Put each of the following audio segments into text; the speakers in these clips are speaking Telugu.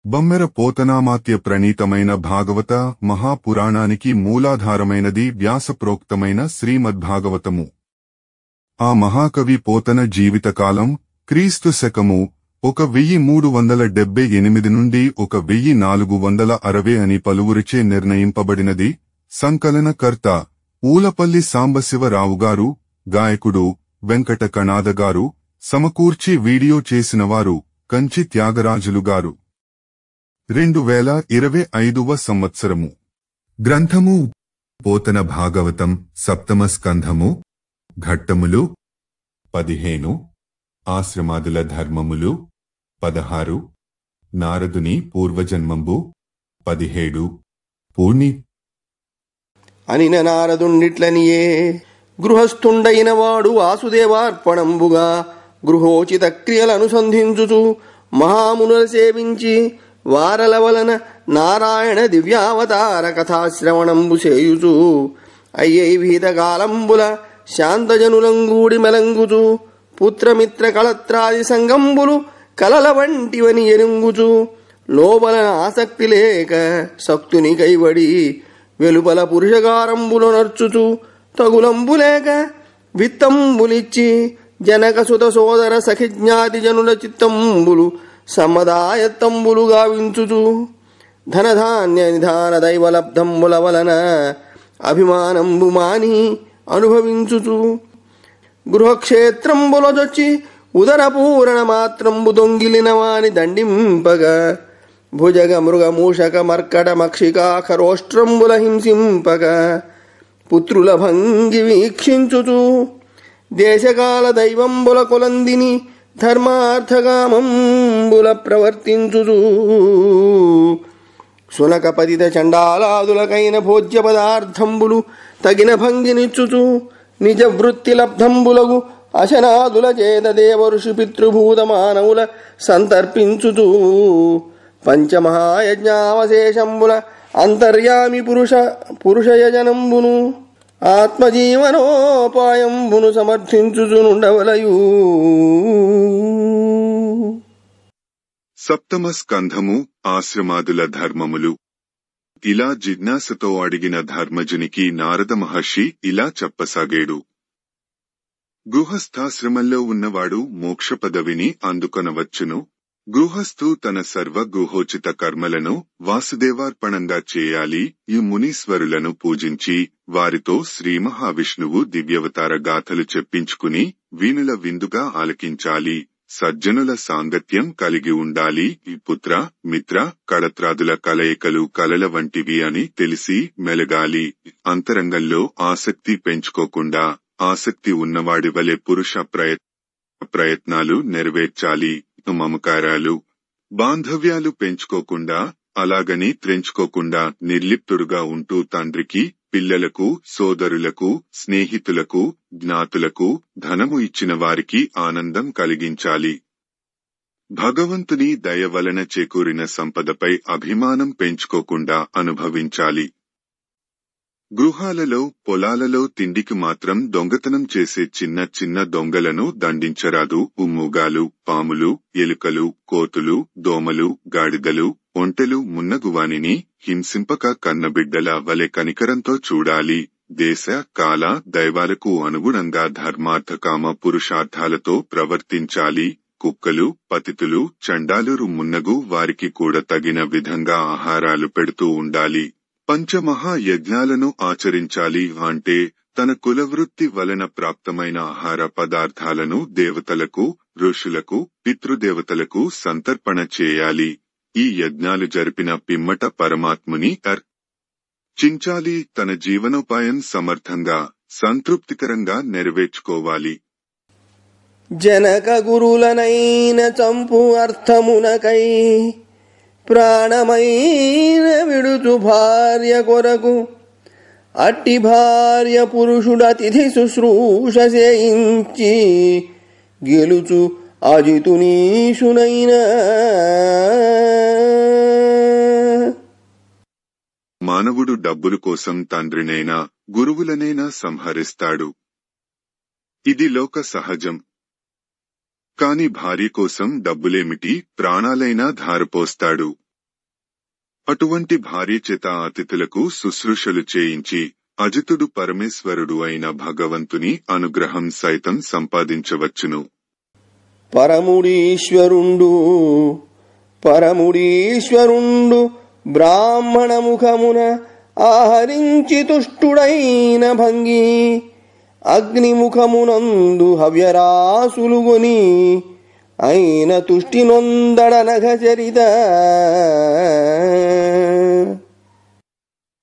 బమ్మెర పోతనామాత్య ప్రణీతమైన భాగవత మహాపురాణానికి మూలాధారమైనది వ్యాసప్రోక్తమైన శ్రీమద్భాగవతము. ఆ మహాకవి పోతన జీవితకాలం క్రీస్తు శకము 1378 నుండి 1460 అని పలువురిచే నిర్ణయింపబడినది. సంకలనకర్త ఊలపల్లి సాంబశివరావుగారు, గాయకుడు వెంకట కణాదగారు, సమకూర్చి వీడియో చేసినవారు కంచి త్యాగరాజులుగారు. 2025వ సంవత్సరము. గ్రంథము పోతన భాగవతం, సప్తమ స్కంధము. ఘట్టములు 15. ఆశ్రమాదుల ధర్మములు 16. నారదుని పూర్వజన్మంబు 17. పూర్ణి అనిన నారదుండిట్లనియే గృహస్థుండైన వాడు వాసుదేవార్పణంబుగా గృహోచిత క్రియలనుసంధించుచు మహామునుల సేవించి వారల వలన నారాయణ దివ్యావతార కథాశ్రవణంబు చేయుచు అయ్యై విహితకాలంబుల శాంతజనులంగూడి మెలంగుచు పుత్రమిత్ర కళత్రాది సంగంబులు కలల వంటివని ఎరుంగుచు లోపల ఆసక్తి లేక శక్తుని కైవడి వెలుపల పురుషకారంబులు నర్చుచు తగులంబులేక విత్తంబులిచ్చి జనక సుత సోదర సఖిజ్ఞాతి జనుల చిత్తంబులు సమ్మదాయత్తంబులు గావించుచు ధనధాన్య నిధాన దైవలబ్ధంబుల వలన అభిమానంబు మాని అనుభవించుచు గృహక్షేత్రంబులొచ్చి ఉదరపూరణ మాత్రంబు దొంగిలిన వాని దండింపగా భుజగ మృగ మూషక మర్కట మక్షికాఖరోష్ట్రంబుల హింసింపగా పుత్రుల భంగి వీక్షించుచు దేశకాల దైవంబుల కొలందిని ధర్మార్థకామంబుల ప్రవర్తించుచు సునకపతిత చండాలాదులకైన భోజ్య పదార్థంబులు తగిన భంగినిచ్చుచు నిజ వృత్తి లబ్ధంబులగు అశనాదుల చేత దేవఋషి పితృభూత మానవుల సంతర్పించుచు పంచమహాయజ్ఞావశేషంబుల అంతర్యామి పురుషయజనంబును ఆత్మజీవనోపాయంబును సమర్థించుచునుండవలయు. సప్తమ స్కంధము. ఆశ్రమాదుల ధర్మములు. ఇలా జిజ్ఞాసతో అడిగిన ధర్మజునికి నారద మహర్షి ఇలా చెప్పసాగాడు. గృహస్థాశ్రమంలో ఉన్నవాడు మోక్ష పదవిని అందుకొనవచ్చును. గృహస్థు తన సర్వ గృహోచిత కర్మలను వాసుదేవార్పణంగా చేయాలి. ఈ మునీశ్వరులను పూజించి వారితో శ్రీ మహావిష్ణువు దివ్యవతార గాథలు చెప్పించుకుని వీనుల విందుగా ఆలకించాలి. సజ్జనుల సాంగత్యం కలిగి ఉండాలి. ఈ పుత్ర మిత్ర కళత్రాదుల కలయికలు కలల వంటివి అని తెలిసి మెలగాలి. అంతరంగంలో ఆసక్తి పెంచుకోకుండా ఆసక్తి ఉన్నవాడి వలె పురుష ప్రయత్నాలు నెరవేర్చాలి. మమకారాలు బాంధవ్యాలు పెంచుకోకుండా అలాగని త్రెంచుకోకుండా నిర్లిప్తుడుగా ఉంటూ తండ్రికి, పిల్లలకు, సోదరులకు, స్నేహితులకు, జ్ఞాతులకు ధనము ఇచ్చిన వారికి ఆనందం కలిగించాలి. భగవంతుని దయ వలన చేకూరిన సంపదపై అభిమానం పెంచుకోకుండా అనుభవించాలి. గృహాలలో, పొలాలలో తిండికి మాత్రం దొంగతనం చేసే చిన్న చిన్న దొంగలను దండించరాదు. ఉమ్ముగాలు, పాములు, ఎలుకలు, కోతులు, దోమలు, గాడిదలు, ఒంటెలు మున్నగువానిని హింసింపక కన్నబిడ్డల వలె కనికరంతో చూడాలి. దేశ కాల దైవాలకు అనుగుణంగా ధర్మార్థకామ పురుషార్థాలతో ప్రవర్తించాలి. కుక్కలు, పతితులు, చండాలురు మున్నగు వారికి కూడా తగిన విధంగా ఆహారాలు పెడుతూ ఉండాలి. పంచమహాయజ్ఞాలను ఆచరించాలి అంటే తన కులవృత్తి వలన ప్రాప్తమైన ఆహార పదార్థాలను దేవతలకు, ఋషులకు, పితృదేవతలకు సంతర్పణ చేయాలి. ఈ యజ్ఞాలు జరిపిన పిమ్మట పరమాత్ముని చించాలి. తన జీవనోపాయం సమర్థంగా, సంతృప్తికరంగా నెరవేర్చుకోవాలి. జనక గురులనైన చంపు అర్థమునకై ప్రాణమైన విడుచు భార్య కొరకు అట్టి భార్య పురుషుడు అతిథి శుశ్రూష చేయించి గెలుచు అజితునీషునైన మానవుడు డబ్బుల కోసం తండ్రినైనా గురువులనైనా సంహరిస్తాడు. ఇది లోక సహజం. కాని భార్య కోసం డబ్బులేమిటి, ప్రాణాలైనా ధారపోస్తాడు. అటువంటి భార్య చేత అతిథులకు శుశ్రూషలు చేయించి అజితుడు పరమేశ్వరుడు అయిన భగవంతుని అనుగ్రహం సైతం సంపాదించవచ్చును. పరముడీశ్వరుండు బ్రాహ్మణ ముఖమున ఆహరించి తుష్టుడైన భంగి అగ్నిముఖమునందు హవ్యరాసులుగొని అయిన తుష్టి నొందడనఘ చరిత.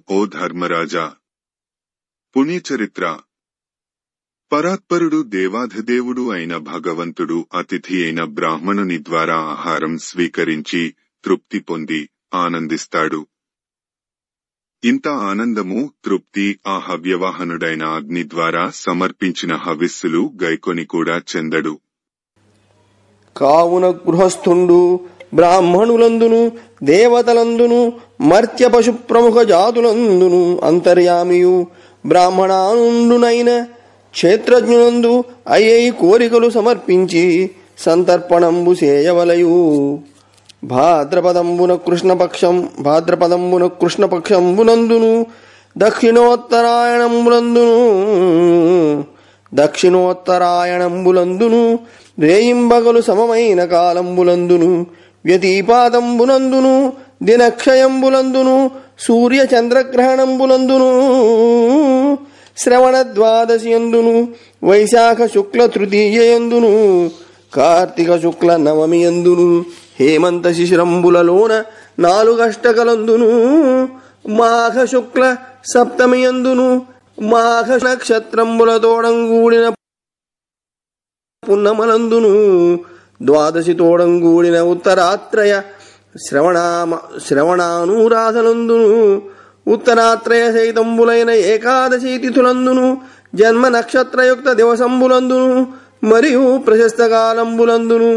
ఓ ధర్మరాజా, పుణ్యచరిత్ర. పరాత్పరుడు దేవాధిదేవుడు అయిన భగవంతుడు అతిథి అయిన బ్రాహ్మణుని ద్వారా ఆహారం స్వీకరించి తృప్తి పొంది ఆనందిస్తాడు. ఇంత ఆనందము, తృప్తి ఆ హవ్యవాహనుడైన అగ్ని ద్వారా సమర్పించిన హవిస్సులు గైకొని కూడా చెందడు. కావున గృహస్థుండు బ్రాహ్మణులందును దేవతలందును మర్త్య పశు ప్రముఖ జాతులందును అంతర్యామియు బ్రాహ్మణానుండునైన క్షేత్రజ్ఞునందు అయ్యై కోరికలు సమర్పించి సంతర్పణంబు చేయవలయు. భాద్రపదంబున కృష్ణపక్షంబునందును దక్షిణోత్తరాయణంబులందును రేయింబగలు సమమైన కాలంబులందును వ్యతిపాతంబునందును దినక్షయంబులందును సూర్య చంద్రగ్రహణంబులందును శ్రవణ ద్వాదశియందును వైశాఖ శుక్ల తృతీయందును కార్తీక శుక్ల నవమియందును హేమంత శిశిరంబులలోన 4 అష్టకలందును మాఘ శుక్ల సప్తమియందును మాఘ నక్షత్రంబులతోడంగూడిన పున్నమలందును ద్వాదశి తోడంగూడిన ఉత్తరాత్రయ శ్రవణానురాధలందును ఉత్తరాత్రయ సైతంబులైన ఏకాదశి తిథులందును జన్మ నక్షత్రయుక్త దివసంబులందును మరియు ప్రశస్త కాలంబులందును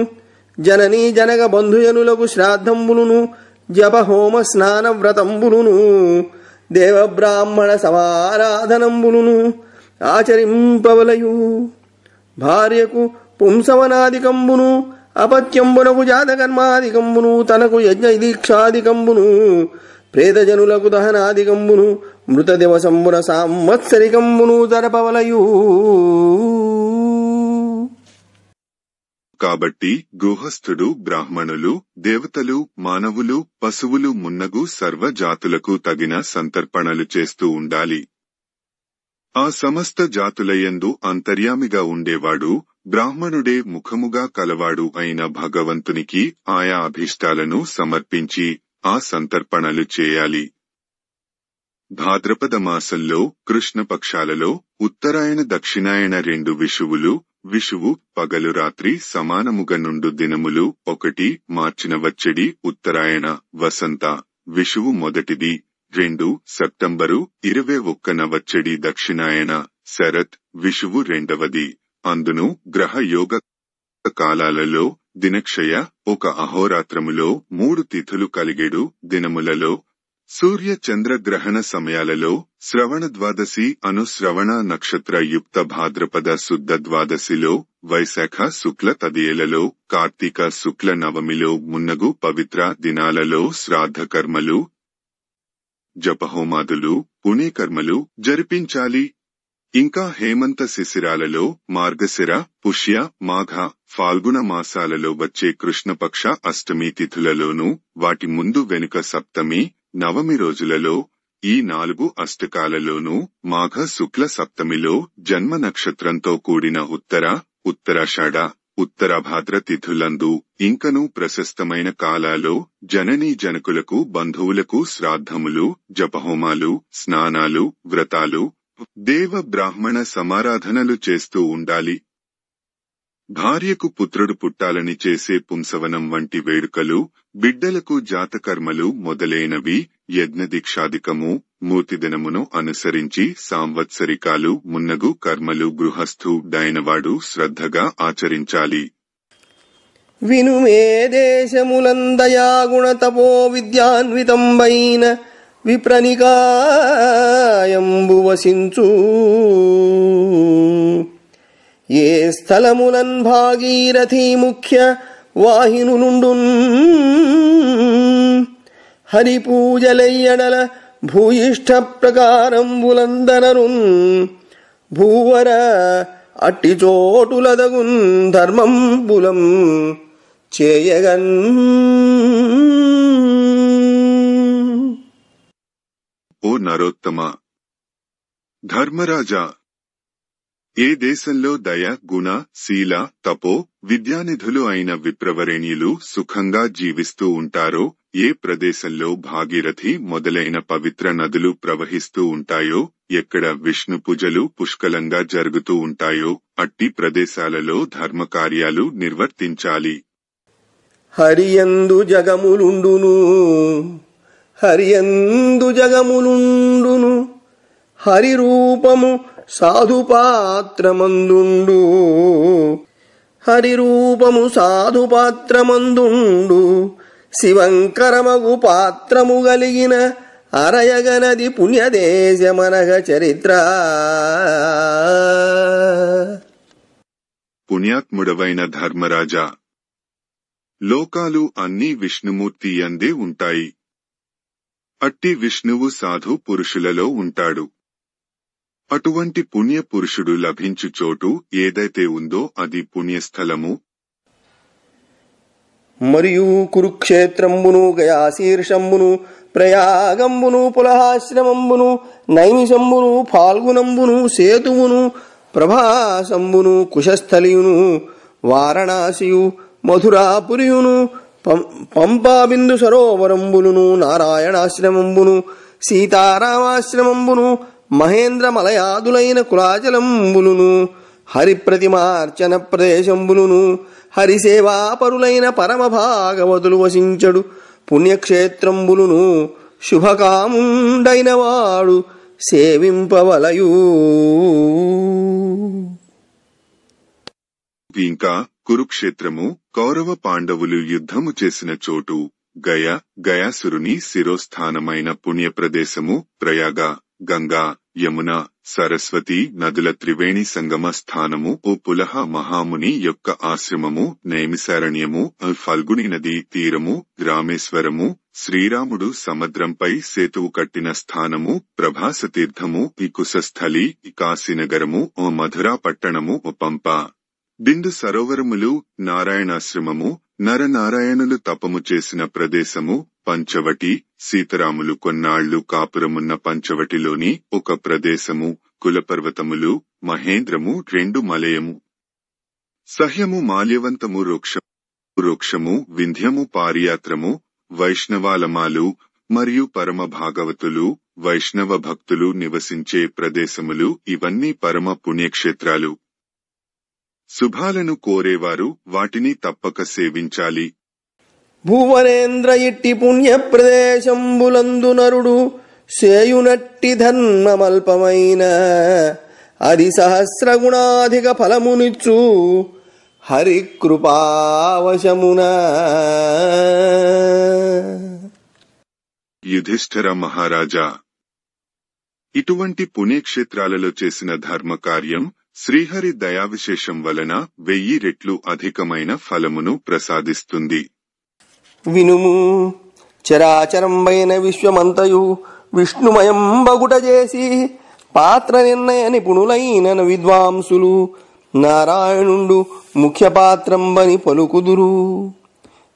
జననీ జనక బంధుజనులకు శ్రాద్ధంబులును జప హోమ స్నాన వ్రతంబులును దేవబ్రాహ్మణ సమారాధనంబులును ఆచరింపవలయు. భార్యకు పుంసవనాదికంబును అపత్యంబునకు జాతకర్మాదికంబును తనకు యజ్ఞ దీక్షాదికంబును ప్రేతజనులకు దహనాదికంబును మృత దివసంబున సాంవత్సరికంబును జరపవలయు. కాబట్టి గృహస్థుడు బ్రాహ్మణులు, దేవతలు, మానవులు, పశువులు మున్నగు సర్వజాతులకు తగిన సంతర్పణలు చేస్తూ ఉండాలి. ఆ సమస్త జాతులయందు అంతర్యామిగా ఉండేవాడు బ్రాహ్మణుడే ముఖముగా కలవాడు అయిన భగవంతునికి ఆయా అభీష్టాలను సమర్పించి ఆ సంతర్పణలు చేయాలి. భాద్రపద మాసంలో కృష్ణపక్షాలలో ఉత్తరాయణ దక్షిణాయన 2 విషువులు, విషువు పగలు రాత్రి సమానముగా నుండు దినములు 1 మార్చిన వచ్చడి ఉత్తరాయణ వసంత విషువు మొదటిది, 2 సెప్టెంబరు 21న వచ్చడి దక్షిణాయన శరత్ విషువు రెండవది. అందును గ్రహ యోగ కాలాలలో దినక్షయ 1 అహోరాత్రములో 3 తిథులు కలిగేడు దినములలో సూర్య చంద్రగ్రహణ సమయాలలో శ్రవణ ద్వాదశి అను శ్రవణ నక్షత్ర యుక్త భాద్రపద శుద్ధ ద్వాదశిలో వైశాఖ శుక్ల తదియేలలో కార్తీక శుక్ల నవమిలో మున్నగు పవిత్ర దినాలలో శ్రాద్ధ కర్మలు జపహోమాదులు పుణ్యకర్మలు జరిపించాలి. ఇంకా హేమంత శిశిరాలలో మార్గశిర పుష్య మాఘ ఫాల్గుణ మాసాలలో వచ్చే కృష్ణపక్ష అష్టమి తిథులలోనూ వాటి ముందు వెనుక సప్తమి నవమి రోజులలో ఈ 4 అష్టకాలలోనూ మాఘ శుక్ల సప్తమిలో జన్మ నక్షత్రంతో కూడిన ఉత్తరాషాఢ ఉత్తరాభాద్ర తిథులందు ఇంకనూ ప్రశస్తమైన కాలాలో జననీ జనకులకు బంధువులకు శ్రాద్ధములు జపహోమాలు స్నానాలు వ్రతాలు దేవ బ్రాహ్మణ సమారాధనలు చేస్తూ ఉండాలి. భార్యకు పుత్రుడు పుట్టాలని చేసే పుంసవనం వంటి వేడుకలు, బిడ్డలకు జాతకర్మలు మొదలైనవి యజ్ఞదీక్షాదికము మూర్తిదినమును అనుసరించి సాంవత్సరికాలు మున్నగు కర్మలు గృహస్థు డైనవాడు శ్రద్ధగా ఆచరించాలి. వినుమే దేశములందయాగుణ తపో విద్యాన్వితంబైన విప్రనికాయంబు వసించు ఏ స్థలములన్ భాగీరథి ముఖ్య వాహినులుండున్ హరి పూజలయ్యడల భూయిష్ట ప్రకారంబులందనరున్ భూవర అట్టి చోటులదగున్ ధర్మంబులం చేయగన్. ఓ నరోత్తమ, ధర్మరాజా, ఏ దేశంలో దయ, గుణ, శీల, తపో, విద్యానిధులు అయిన విప్రవరేణ్యులు సుఖంగా జీవిస్తూ ఉంటారో, ఏ ప్రదేశంలో భాగీరథి మొదలైన పవిత్ర నదులు ప్రవహిస్తూ ఉంటాయో, ఎక్కడ విష్ణు పూజలు పుష్కలంగా జరుగుతూ ఉంటాయో అట్టి ప్రదేశాలలో ధర్మకార్యాలు నిర్వర్తించాలి. హరియందు జగములుండును, హరియందు జగములుండును, హరి రూపము సాధుపాత్రమందుండు, హరి రూపము సాధుపాత్రమందుండు, శివంకరమగు పాత్రము గలిగిన అరయగనది పుణ్యదేశమనగ చరిత్ర. పుణ్యాత్ముడవైన ధర్మరాజా, లోకాలు అన్నీ విష్ణుమూర్తి యందే ఉంటాయి. అట్టి విష్ణువు సాధు పురుషులలో ఉంటాడు. అటువంటి పుణ్య పురుషుడు లభించు చోటు ఏదైతే ఉందో అది పుణ్యస్థలము. మరియు కురుక్షేత్రంబును, గయాశీర్షంబును, ప్రయాగంబును, పులహాశ్రమంబును, నైమిషంబును, ఫాల్గునంబును, సేతువును, ప్రభాసంబును, కుశస్థలియును, వారణాసియు, మధురాపురియును, పంపాబిందు సరోవరంబులును, నారాయణాశ్రమంబును, సీతారామాశ్రమంబును, మహేంద్రమలయాదులైన కులాచలంబులును, హరిప్రతిమార్చన ప్రదేశంబులును, హరిసేవాపరులైన పరమభాగవతులు వసించడు పుణ్యక్షేత్రంబులును శుభకాముండైన వాడు సేవింపవలయు. ఇంకా కురుక్షేత్రము, కౌరవ పాండవులు యుద్ధము చేసిన చోటు, గయాసురుని శిరోస్థానమైన పుణ్యప్రదేశము, ప్రయాగ, గంగా, యమున, సరస్వతి నదుల త్రివేణి సంగమ స్థానము, ఓ పులహ మహాముని యొక్క ఆశ్రమము, నైమిసారణ్యము, ఫల్గుని నది తీరము, రామేశ్వరము, శ్రీరాముడు సముద్రంపై సేతువు కట్టిన స్థానము, ప్రభాస తీర్థము, ఈ కుశస్థలి, కాశీనగరము, ఓ మధురా పట్టణము, ఓ పంప, బిందు సరోవరములు, నారాయణాశ్రమము, నరనారాయణులు తపము చేసిన ప్రదేశము, పంచవటి, సీతారాములు కొన్నాళ్లు కాపురమున్న పంచవటిలోని ఒక ప్రదేశము, కులపర్వతములు, మహేంద్రము, 2 మలయము, సహ్యము, మాల్యవంతము, వృక్షము, వింధ్యము, పారియాత్రము, వైష్ణవాలమాలు మరియు పరమ భాగవతులు, వైష్ణవ భక్తులు నివసించే ప్రదేశములు, ఇవన్నీ పరమ పుణ్యక్షేత్రాలు. శుభాలను కోరేవారు వాటిని తప్పక సేవించాలి. భువనేంద్ర ఇట్టి పుణ్య ప్రదేశంబులందు నరుడు సేయునట్టి ధర్మమల్పమైన అది సహస్రగుణాధిక ఫలమునిచ్చు హరికృపావశమున. యుధిష్ఠిర మహారాజా, ఇటువంటి పుణ్యక్షేత్రాలలో చేసిన ధర్మకార్యం శ్రీహరి దయావిశేషం వలన 1000 రెట్లు అధికమైన ఫలమును ప్రసాదిస్తుంది. వినుము, చరాచరంబైన విశ్వమంతయు విష్ణుమయం బగుట చేసి పాత్ర నిర్ణయ నిపుణులైన విద్వాంసులు నారాయణుండు ముఖ్య పాత్రంబని పలుకుదురు.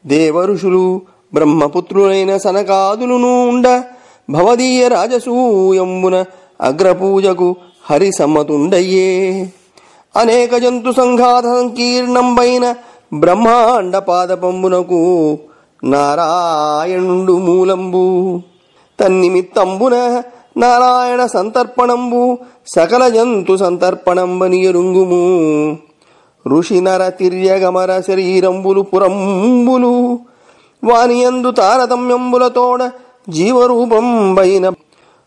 దేవఋషులు బ్రహ్మపుత్రులైన సనకాదులును ఉండ భవదీయ రాజసూయంబున అగ్రపూజకు హరి సమ్మతుండయ్యే. అనేక జంతు సంఘాత సంకీర్ణంబైన బ్రహ్మాండ పాదపంబునకు నారాయణుండు మూలంబు. తన్నిమిత్తంబున నారాయణ సంతర్పణంబు సకల జంతు సంతర్పణంబని ఎరుంగుము. ఋషి నర తిర్యగమర శరీరంబులు పురంబులు వానియందు తారతమ్యంబులతోడ జీవరూపంబైన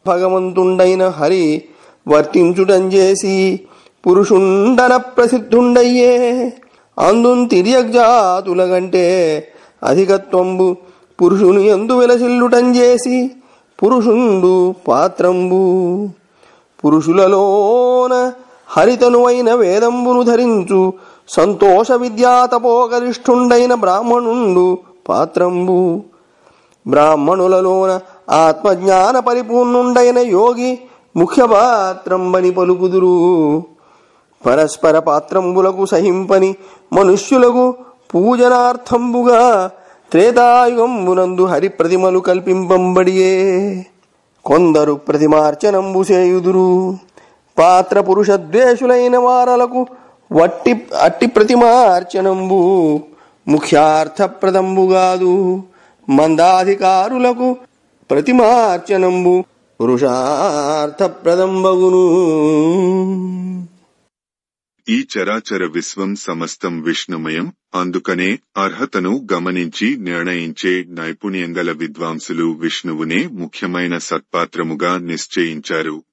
భగవంతుండైన హరి వర్తించుటంజేసి పురుషుండన ప్రసిద్ధుండయ్యే. అందున్ తిర్యగ్జాతులగంటే అధికత్వంబు పురుషుని యందు వెలసిల్లుటంజేసి పురుషుండు పాత్రంబు. పురుషులలోన హరితనువైన వేదంబును ధరించు సంతోష విద్యాతపోగరిష్ఠుండైన బ్రాహ్మణుండు పాత్రంబు. బ్రాహ్మణులలోన ఆత్మజ్ఞాన పరిపూర్ణుండైన యోగి ముఖ్య పాత్రంబని పలుకుదురు. పరస్పర పాత్రంబులకు సహింపని మనుష్యులకు పూజనార్థంబుగా త్రేతాయుగంబునందు హరి ప్రతిమలు కల్పింపంబడియే. కొందరు ప్రతిమార్చనంబు చేయుదురు. పాత్ర పురుషద్వేషులైన వారలకు అట్టి ప్రతిమార్చనంబు ముఖ్యార్థప్రదంబుగాదు. మందాధికారులకు ప్రతిమార్చనంబు పురుషార్థప్రదంబగును. ఈ చరాచర విశ్వం సమస్తం విష్ణుమయం. అందుకనే అర్హతను గమనించి నిర్ణయించే నైపుణ్యంగల విద్వాంసులు విష్ణువునే ముఖ్యమైన సత్పాత్రముగా నిశ్చయించారు.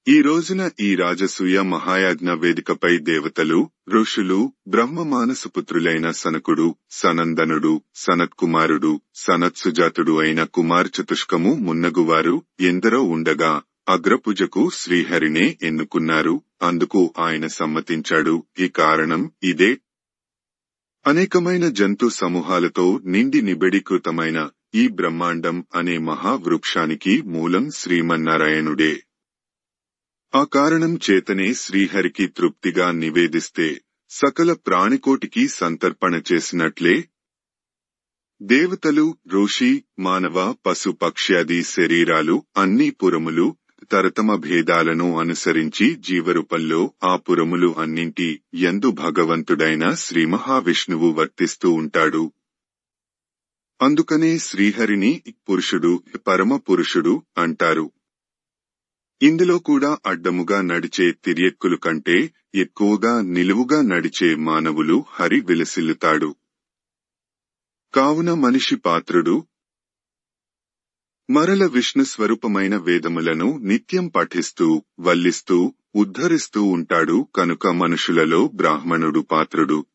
ఈ రోజున ఈ రాజసూయ మహాయాజ్ఞ వేదికపై దేవతలు, ఋషులు, బ్రహ్మ మానసపుత్రులైన సనకుడు, సనందనుడు, సనత్కుమారుడు, సనత్సుజాతుడు అయిన కుమార్ చతుష్కము మున్నగువారు ఎందరో ఉండగా అగ్రపూజకు శ్రీహరినే ఎన్నుకున్నారు. అందుకు ఆయన సమ్మతించాడు. ఈ కారణం ఇదే. అనేకమైన జంతు సమూహాలతో నిండి నిబిడీకృతమైన ఈ బ్రహ్మాండం అనే మహావృక్షానికి మూలం శ్రీమన్నారాయణుడే. ఆ కారణం చేతనే శ్రీహరికి తృప్తిగా నివేదిస్తే సకల ప్రాణికోటికి సంతర్పణ చేసినట్లే. దేవతలు, ఋషి, మానవ, పశు పక్ష్యాది శరీరాలు అన్ని పురములు తరతమ భేదాలను అనుసరించి జీవరూపంలో ఆ పురములు అన్నింటి యందు భగవంతుడైన శ్రీ మహావిష్ణువు వర్తిస్తూ ఉంటాడు. అందుకనే శ్రీహరిని పురుషుడు, పరమ పురుషుడు అంటారు. ఇందులో కూడా అడ్డముగా నడిచే తిర్యక్కులు కంటే ఎక్కువగా నిలువుగా నడిచే మానవులు హరి విలసిల్లుతాడు. కావున మనిషి పాత్రుడు. మరల విష్ణు స్వరూపమైన వేదములను నిత్యం పఠిస్తూ, వల్లిస్తూ, ఉద్ధరిస్తూ ఉంటాడు. కనుక మనుషులలో బ్రాహ్మణుడు పాత్రుడు.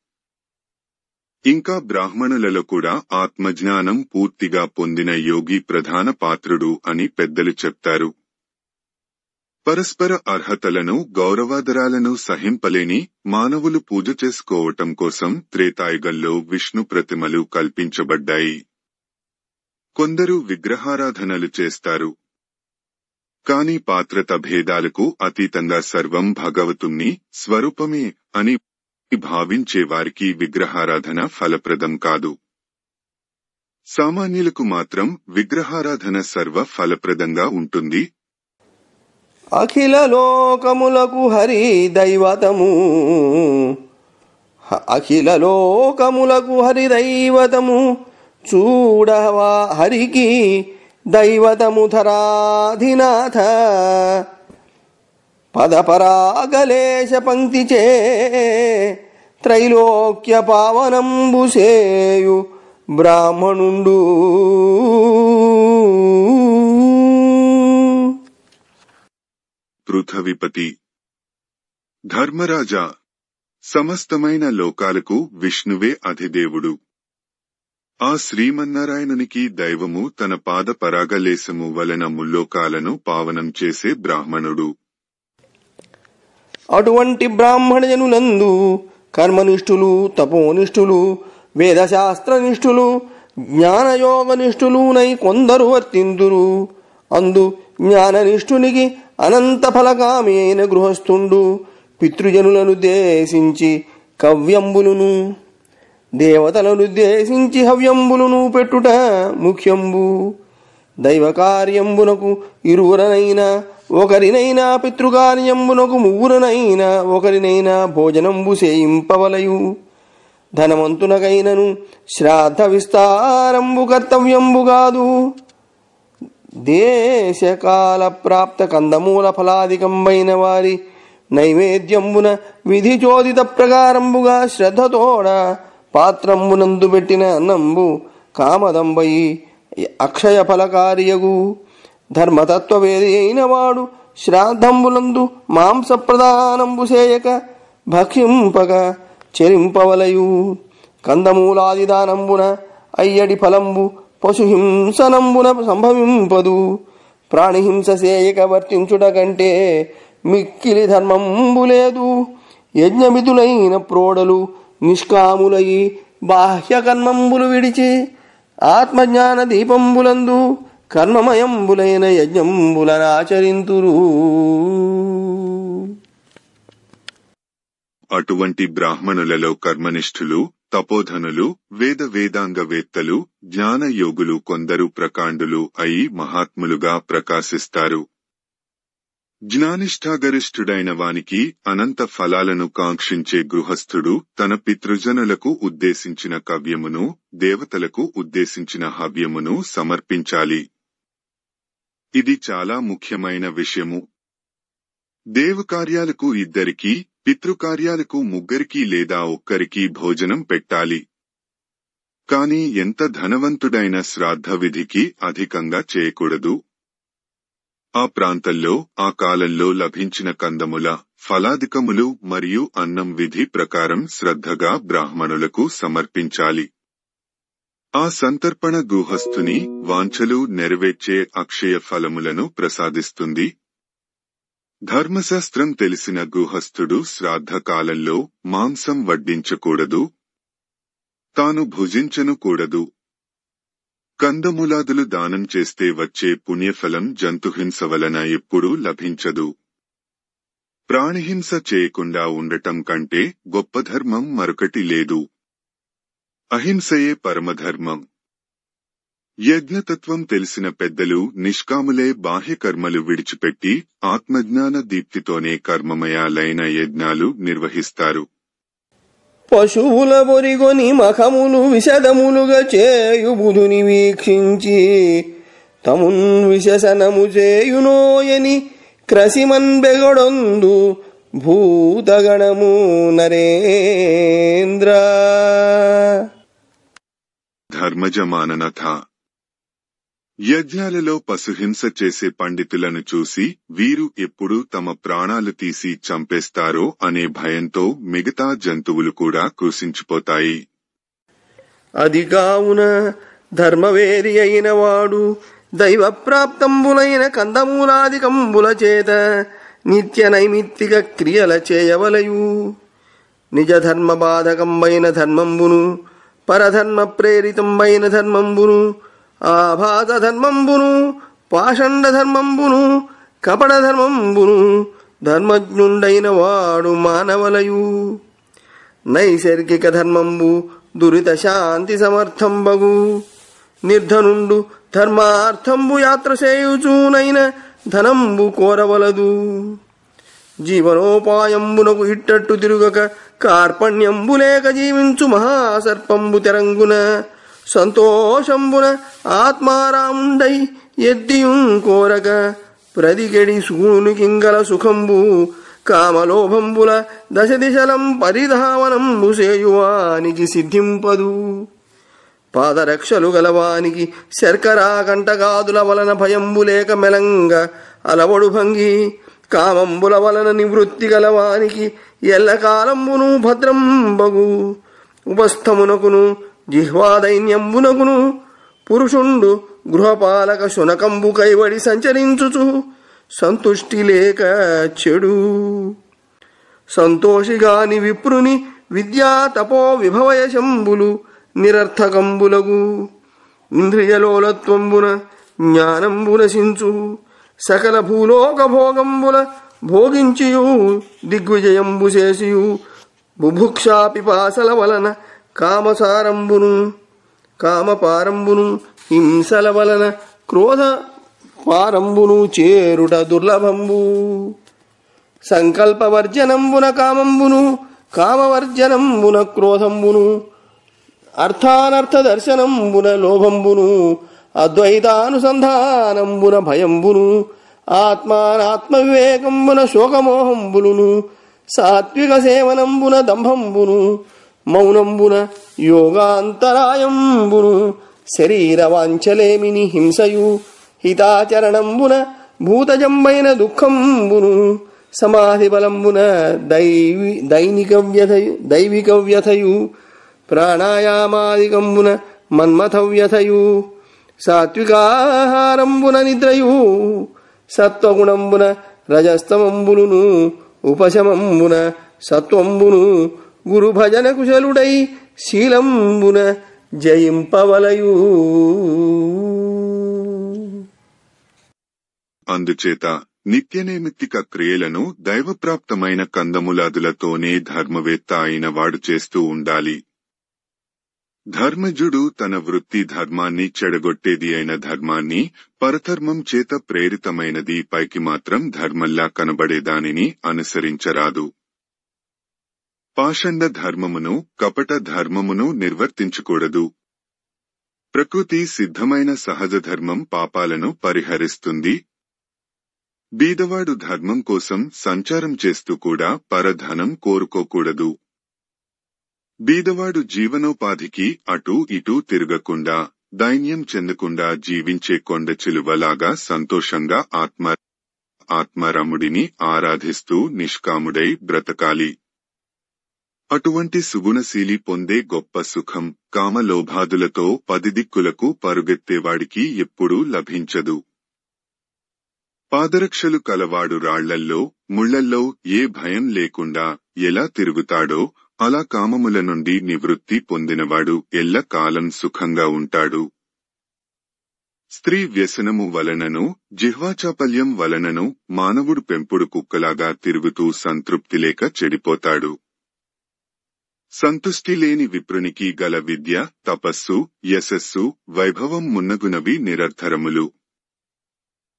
ఇంకా బ్రాహ్మణులలో కూడా ఆత్మజ్ఞానం పూర్తిగా పొందిన యోగి ప్రధాన పాత్రుడు అని పెద్దలు చెప్తారు. పరస్పర అర్హతలను, గౌరవాదరాలను సహింపలేని మానవులు పూజ చేసుకోవటం కోసం త్రేతాయుగంలో విష్ణు ప్రతిమలు కల్పించబడ్డాయి. కొందరు విగ్రహారాధనలు చేస్తారు. కాని పాత్రత భేదాలకు అతీతంగా సర్వం భగవతుని స్వరూపమే అని భావించేవారికి విగ్రహారాధన ఫలప్రదం కాదు. సామాన్యులకు మాత్రం విగ్రహారాధన సర్వ ఫలప్రదంగా ఉంటుంది. అఖిల లోకములకు హరి దైవతము, అఖిల లోకములకు హరి దైవతము, చూడవా హరికి దైవతము ధరాధినాథ. పదపరాగలేశ పంక్తిచే త్రైలోక్య పావనంబుసేయు బ్రాహ్మణుండు. పృథవిపతి. ధర్మరాజా, సమస్తమైన లోకాలకు విష్ణువే అధిదేవుడు. ఆ శ్రీమన్నారాయణునికి దైవము తన పాద పరాగలేశము వలన ముల్లోకాలను పావనం చేసే బ్రాహ్మణుడు. అటువంటి బ్రాహ్మణజనులందు కర్మనిష్ఠులు, తపోనిష్ఠులు, వేదశాస్త్రనిష్ఠులు, జ్ఞానయోగనిష్ఠులునై కొందరు వర్తింతురు. అందు జ్ఞాననిష్ఠునికి అనంత ఫలకామి అయిన గృహస్థుండు పితృజనులనుద్దేశించి కవ్యంబులును, దేవతలనుద్దేశించి హవ్యంబులును పెట్టుట ముఖ్యంబు. దైవకార్యంబునకు ఇరువురనైనా ఒకరినైనా, పితృకార్యంబునకు ముగ్గురనైనా ఒకరినైనా భోజనంబు చేయింపవలయు. ధనవంతునకైనను శ్రాద్ధ విస్తారంబు కర్తవ్యంబుగాదు. దేశకాల ప్రాప్త కందమూల ఫలాధికంబైన వారి నైవేద్యంబున విధి చోదిత ప్రకారంబుగా శ్రద్ధతోడ పాత్రంబునందు పెట్టిన అన్నంబు కామదంబయి అక్షయ ఫలకారియగు. ధర్మతత్వవేది అయిన వాడు శ్రాద్ధంబులందు మాంస ప్రదానంబు చేయక భక్షింపక చెరింపవలయు. కందమూలాది దానంబున అయ్యడి ఫలంబు పశుహింసనంబున సంభవింపదు. ప్రాణిహింస చేయక వర్తించుట కంటే మిక్కిలి ధర్మంబు లేదు. యజ్ఞమితులైన ప్రోడలు నిష్కాములై బాహ్య కర్మంబులు విడిచి ఆత్మజ్ఞాన దీపంబులందు కర్మమయంబులైన యజ్ఞంబులనాచరింతురు. అటువంటి బ్రాహ్మణులలో కర్మనిష్ఠులు, తపోధనులు, వేదాంగవేత్తలు, జ్ఞానయోగులు కొందరు ప్రకాండులు అయి మహాత్ములుగా ప్రకాశిస్తారు. జ్ఞానిష్ఠాగరిష్ఠుడైన వానికి అనంత ఫలాలను కాంక్షించే గృహస్థుడు తన పితృజనులకు ఉద్దేశించిన కవ్యమును, దేవతలకు ఉద్దేశించిన హవ్యమును సమర్పించాలి. ఇది చాలా ముఖ్యమైన విషయము. దేవకార్యాలకు 2, పితృకార్యాలకు 3 లేదా 1 భోజనం పెట్టాలి. కాని ఎంత ధనవంతుడైన శ్రాద్ధ విధికి అధికంగా చేయకూడదు. ఆ ప్రాంతంలో ఆ కాలంలో లభించిన కందముల, ఫలాదికములు మరియు అన్నం విధి ప్రకారం శ్రద్ధగా బ్రాహ్మణులకు సమర్పించాలి. ఆ సంతర్పణ గృహస్థుని వాంఛలు నెరవేర్చే అక్షయ ఫలములను ప్రసాదిస్తుంది. ధర్మశాస్త్రం తెలిసిన గృహస్థుడు శ్రాద్ధ కాలంలో మాంసం వడ్డించకూడదు, తాను భుజించను కూడదు. కందమూలాదులు దానం చేస్తే వచ్చే పుణ్యఫలం జంతుహింస వలన ఎప్పుడూ లభించదు. ప్రాణిహింస చేయకుండా ఉండటం కంటే గొప్ప ధర్మం మరొకటి లేదు. అహింసయే పరమధర్మం. యజ్ఞతత్వం తెలిసిన పెద్దలు నిష్కాములే బాహ్యకర్మలు విడిచిపెట్టి ఆత్మజ్ఞాన దీప్తితోనే కర్మమయాలైన యజ్ఞాలు నిర్వహిస్తారు. పశువుల బొరిగొని మఖములు విశదములుగా చేయు బుధుని వీక్షించి తమున్ విశసనము చేయునోయని క్రసిమన్ బెగడొందు భూతగణము నరేంద్ర. ధర్మజమాననథ. యజ్ఞాలలో పశుహింస చేసే పండితులను చూసి వీరు ఎప్పుడు తమ ప్రాణాలు తీసి చంపేస్తారో అనే భయంతో మిగతా జంతువులు కూడా కృషించిపోతాయి. అది కావున ధర్మవేది అయిన వాడు దైవప్రాప్తంబులైన కందమూలాదికంబుల చేత నిత్య నైమిత్తిక క్రియల చేయవలయు. నిజ ధర్మ బాధకంబైన ధర్మంబును, పరధర్మ ప్రేరితంబైన ధర్మంబును, ఆభాస ధర్మంబును, పాషండ ధర్మంబును, కపట ధర్మంబును ధర్మజ్ఞుండైన వాడు మానవలయు. నైసర్గిక ధర్మంబు దురిత శాంతి సమర్థంబగు. నిర్ధనుండు ధర్మార్థంబు యాత్ర చేయుచూనైన ధనంబు కోరవలదు. జీవనోపాయంబునకు ఇట్టట్టు తిరుగక కార్పణ్యంబు లేక జీవించు మహాసర్పంబు తెరంగున సంతోషంబున ఆత్మారాముండై ఎద్దియుం కోరక ప్రదిగెడి సూనుకింగల సుఖంబు కామలోభంబుల దశ దిశలం పరిధావనంబు సేయువానికి సిద్ధింపదు. పాదరక్షలు గలవానికి శర్కరా కంటకాదుల వలన భయంబు లేక మెలంగ అలవడు భంగి కామంబుల వలన నివృత్తి గలవానికి ఎల్లకాలంబును భద్రంబగు. ఉపస్థమునకును జిహ్వాదైన్యంబునకును పురుషుండు గృహపాలక శునకంబు కైవడి సంచరించుచు సంతుష్టి లేక చెడు. సంతోషిగాని విప్రుని విద్యా తపో విభవయశంబులు నిరర్థకంబులగు. ఇంద్రియలోలత్వంబున జ్ఞానంబు నశించు. సకల భూలోక భోగంబుల భోగించియు దిగ్విజయంబు చేసియు బుభుక్షా పిపాసల వలన కామసారంబును, కామపారంబును, హింసల వలన క్రోధ పారంబును చేరుట దుర్లభంబు. సంకల్పవర్జనంబున కామంబును, కామవర్జనంబున క్రోధంబును, అర్థానర్థ దర్శనంబున లోభంబును, అద్వైతానుసంధానంబున భయంబును, ఆత్మానాత్మ వివేకంబున శోకమోహంబులును, సాత్విక సేవనంబున దంభంబును, మౌనంబున యోగాంతరాయంబును, శరీరవాంఛలేమిని హింసయు, హితాచరణంబున భూతజంబైన దుఃఖంబును, సమాధి బలంబున దైవిక వ్యథయు, ప్రాణాయామాదికంబున మన్మథ వ్యథయు, సాత్వికాహారంబున నిద్రయు, సత్వగుణంబున రజస్తమంబులును, ఉపశమంబున సత్వంబును, గురు భజన కుశలుడై శీలంబున జయింపవలయు. అందుచేత నిత్యనైమిత్తిక క్రియలను దైవప్రాప్తమైన కందములాదులతోనే ధర్మవేత్త అయిన వాడు చేస్తూ ఉండాలి. ధర్మజుడు తన వృత్తి ధర్మాన్ని చెడగొట్టేది అయిన ధర్మాన్ని, పరధర్మం చేత ప్రేరితమైనది పైకి మాత్రం ధర్మల్లా కనబడేదానిని అనుసరించరాదు. పాషండ ధర్మమును, కపట ధర్మమును నిర్వర్తించకూడదు. ప్రకృతి సిద్ధమైన సహజ ధర్మం పాపాలను పరిహరిస్తుంది. బీదవాడు ధర్మం కోసం సంచారం చేస్తూ కూడా పరధనం కోరుకోకూడదు. బీదవాడు జీవనోపాధికి అటూ ఇటూ తిరగకుండా, దైన్యం చెందకుండా జీవించే కొండ చిలువలాగా సంతోషంగా ఆత్మరముడిని ఆరాధిస్తూ నిష్కాముడై బ్రతకాలి. అటువంటి సుగుణశీలి పొందే గొప్ప సుఖం కామలోభాదులతో పదిదిక్కులకు పరుగెత్తేవాడికి ఎప్పుడూ లభించదు. పాదరక్షలు కలవాడు రాళ్లల్లో, ముళ్లల్లో ఏ భయం లేకుండా ఎలా తిరుగుతాడో అలా కామముల నుండి నివృత్తి పొందినవాడు ఎల్లకాలం సుఖంగా ఉంటాడు. స్త్రీ వ్యసనము వలనను, జిహ్వాచాపల్యం వలనను మానవుడు పెంపుడు కుక్కలాగా తిరుగుతూ సంతృప్తి లేక చెడిపోతాడు. సంతుష్టి లేని విప్రునికి గల విద్య, తపస్సు, యశస్సు, వైభవం మున్నగునవి నిరర్థరములు.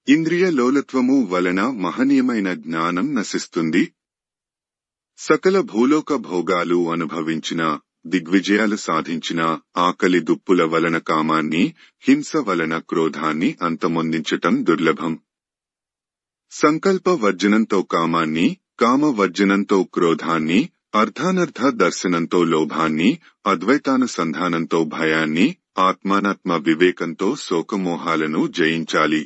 ఇంద్రియ లోలత్వము వలన మహనీయమైన జ్ఞానం నశిస్తుంది. సకల భూలోక భోగాలు అనుభవించిన, దిగ్విజయాలు సాధించిన ఆకలి దుప్పుల వలన కామాన్ని, హింస వలన క్రోధాన్ని అంతమొందించటం దుర్లభం. సంకల్ప వర్జనంతో కామాన్ని, కామవర్జనంతో క్రోధాన్ని, అర్ధానర్థ దర్శనంతో లోభాన్ని, అద్వైతానుసంధానంతో భయాన్ని, ఆత్మానాత్మ వివేకంతో శోకమోహాలను జయించాలి.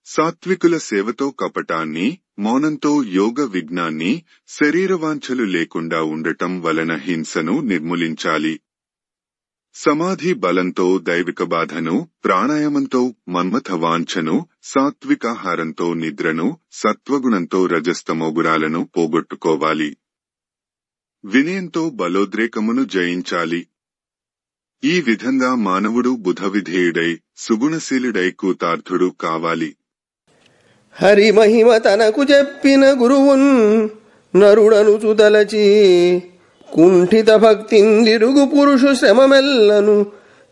సాత్వికుల సేవతో కపటాన్ని, మౌనంతో యోగ విజ్ఞాన్ని, శరీరవాంఛలు లేకుండా ఉండటం వలన హింసను నిర్మూలించాలి. సమాధి బలంతో దైవిక బాధను, ప్రాణాయామంతో మన్మథ వాంఛను, సాత్వికాహారంతో నిద్రను, సత్వగుణంతో రజస్తమోగుణాలను పోగొట్టుకోవాలి. వినయంతో బలోద్రేకమును జయించాలి. ఈ విధంగా మానవుడు బుధవిధేయుడై, సుగుణశీలుడై కూతార్థుడు కావాలి. హరి మహిమ తనకు చెప్పిన గురువున్ నరుడను చుదలచి, కుంఠిత భక్తిందిరుగు పురుషు శ్రమమెల్లను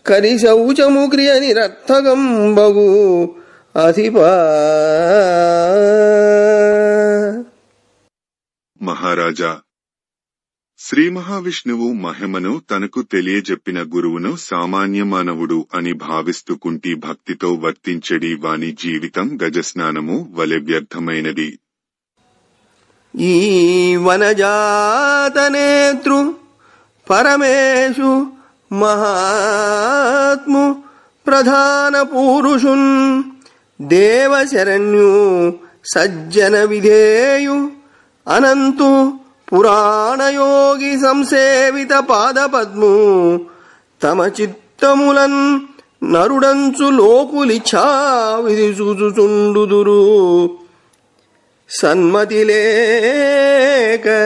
కరి శౌచము క్రియ నిరర్థకంబగు అధిపా. మహారాజా, శ్రీ మహావిష్ణువు మహిమను తనకు తెలియజెప్పిన గురువును సామాన్య మానవుడు అని భావిస్తూ కుంటి భక్తితో వర్తించడి వాని జీవితం గజస్నానము వలె వ్యర్థమైనది. ఈ వనజాతనేతృ పరమేశు మహాత్ము ప్రధాన పురుషున్ దేవశరణ్యు సజ్జన విధేయు అనంతు పురాణయోగి సంసేవిత పాదపద్ము తమ చిత్తములన్ నరుడంచు లోకులిచ్ఛా విధి చూచుచుండుదురు. సన్మతి లేక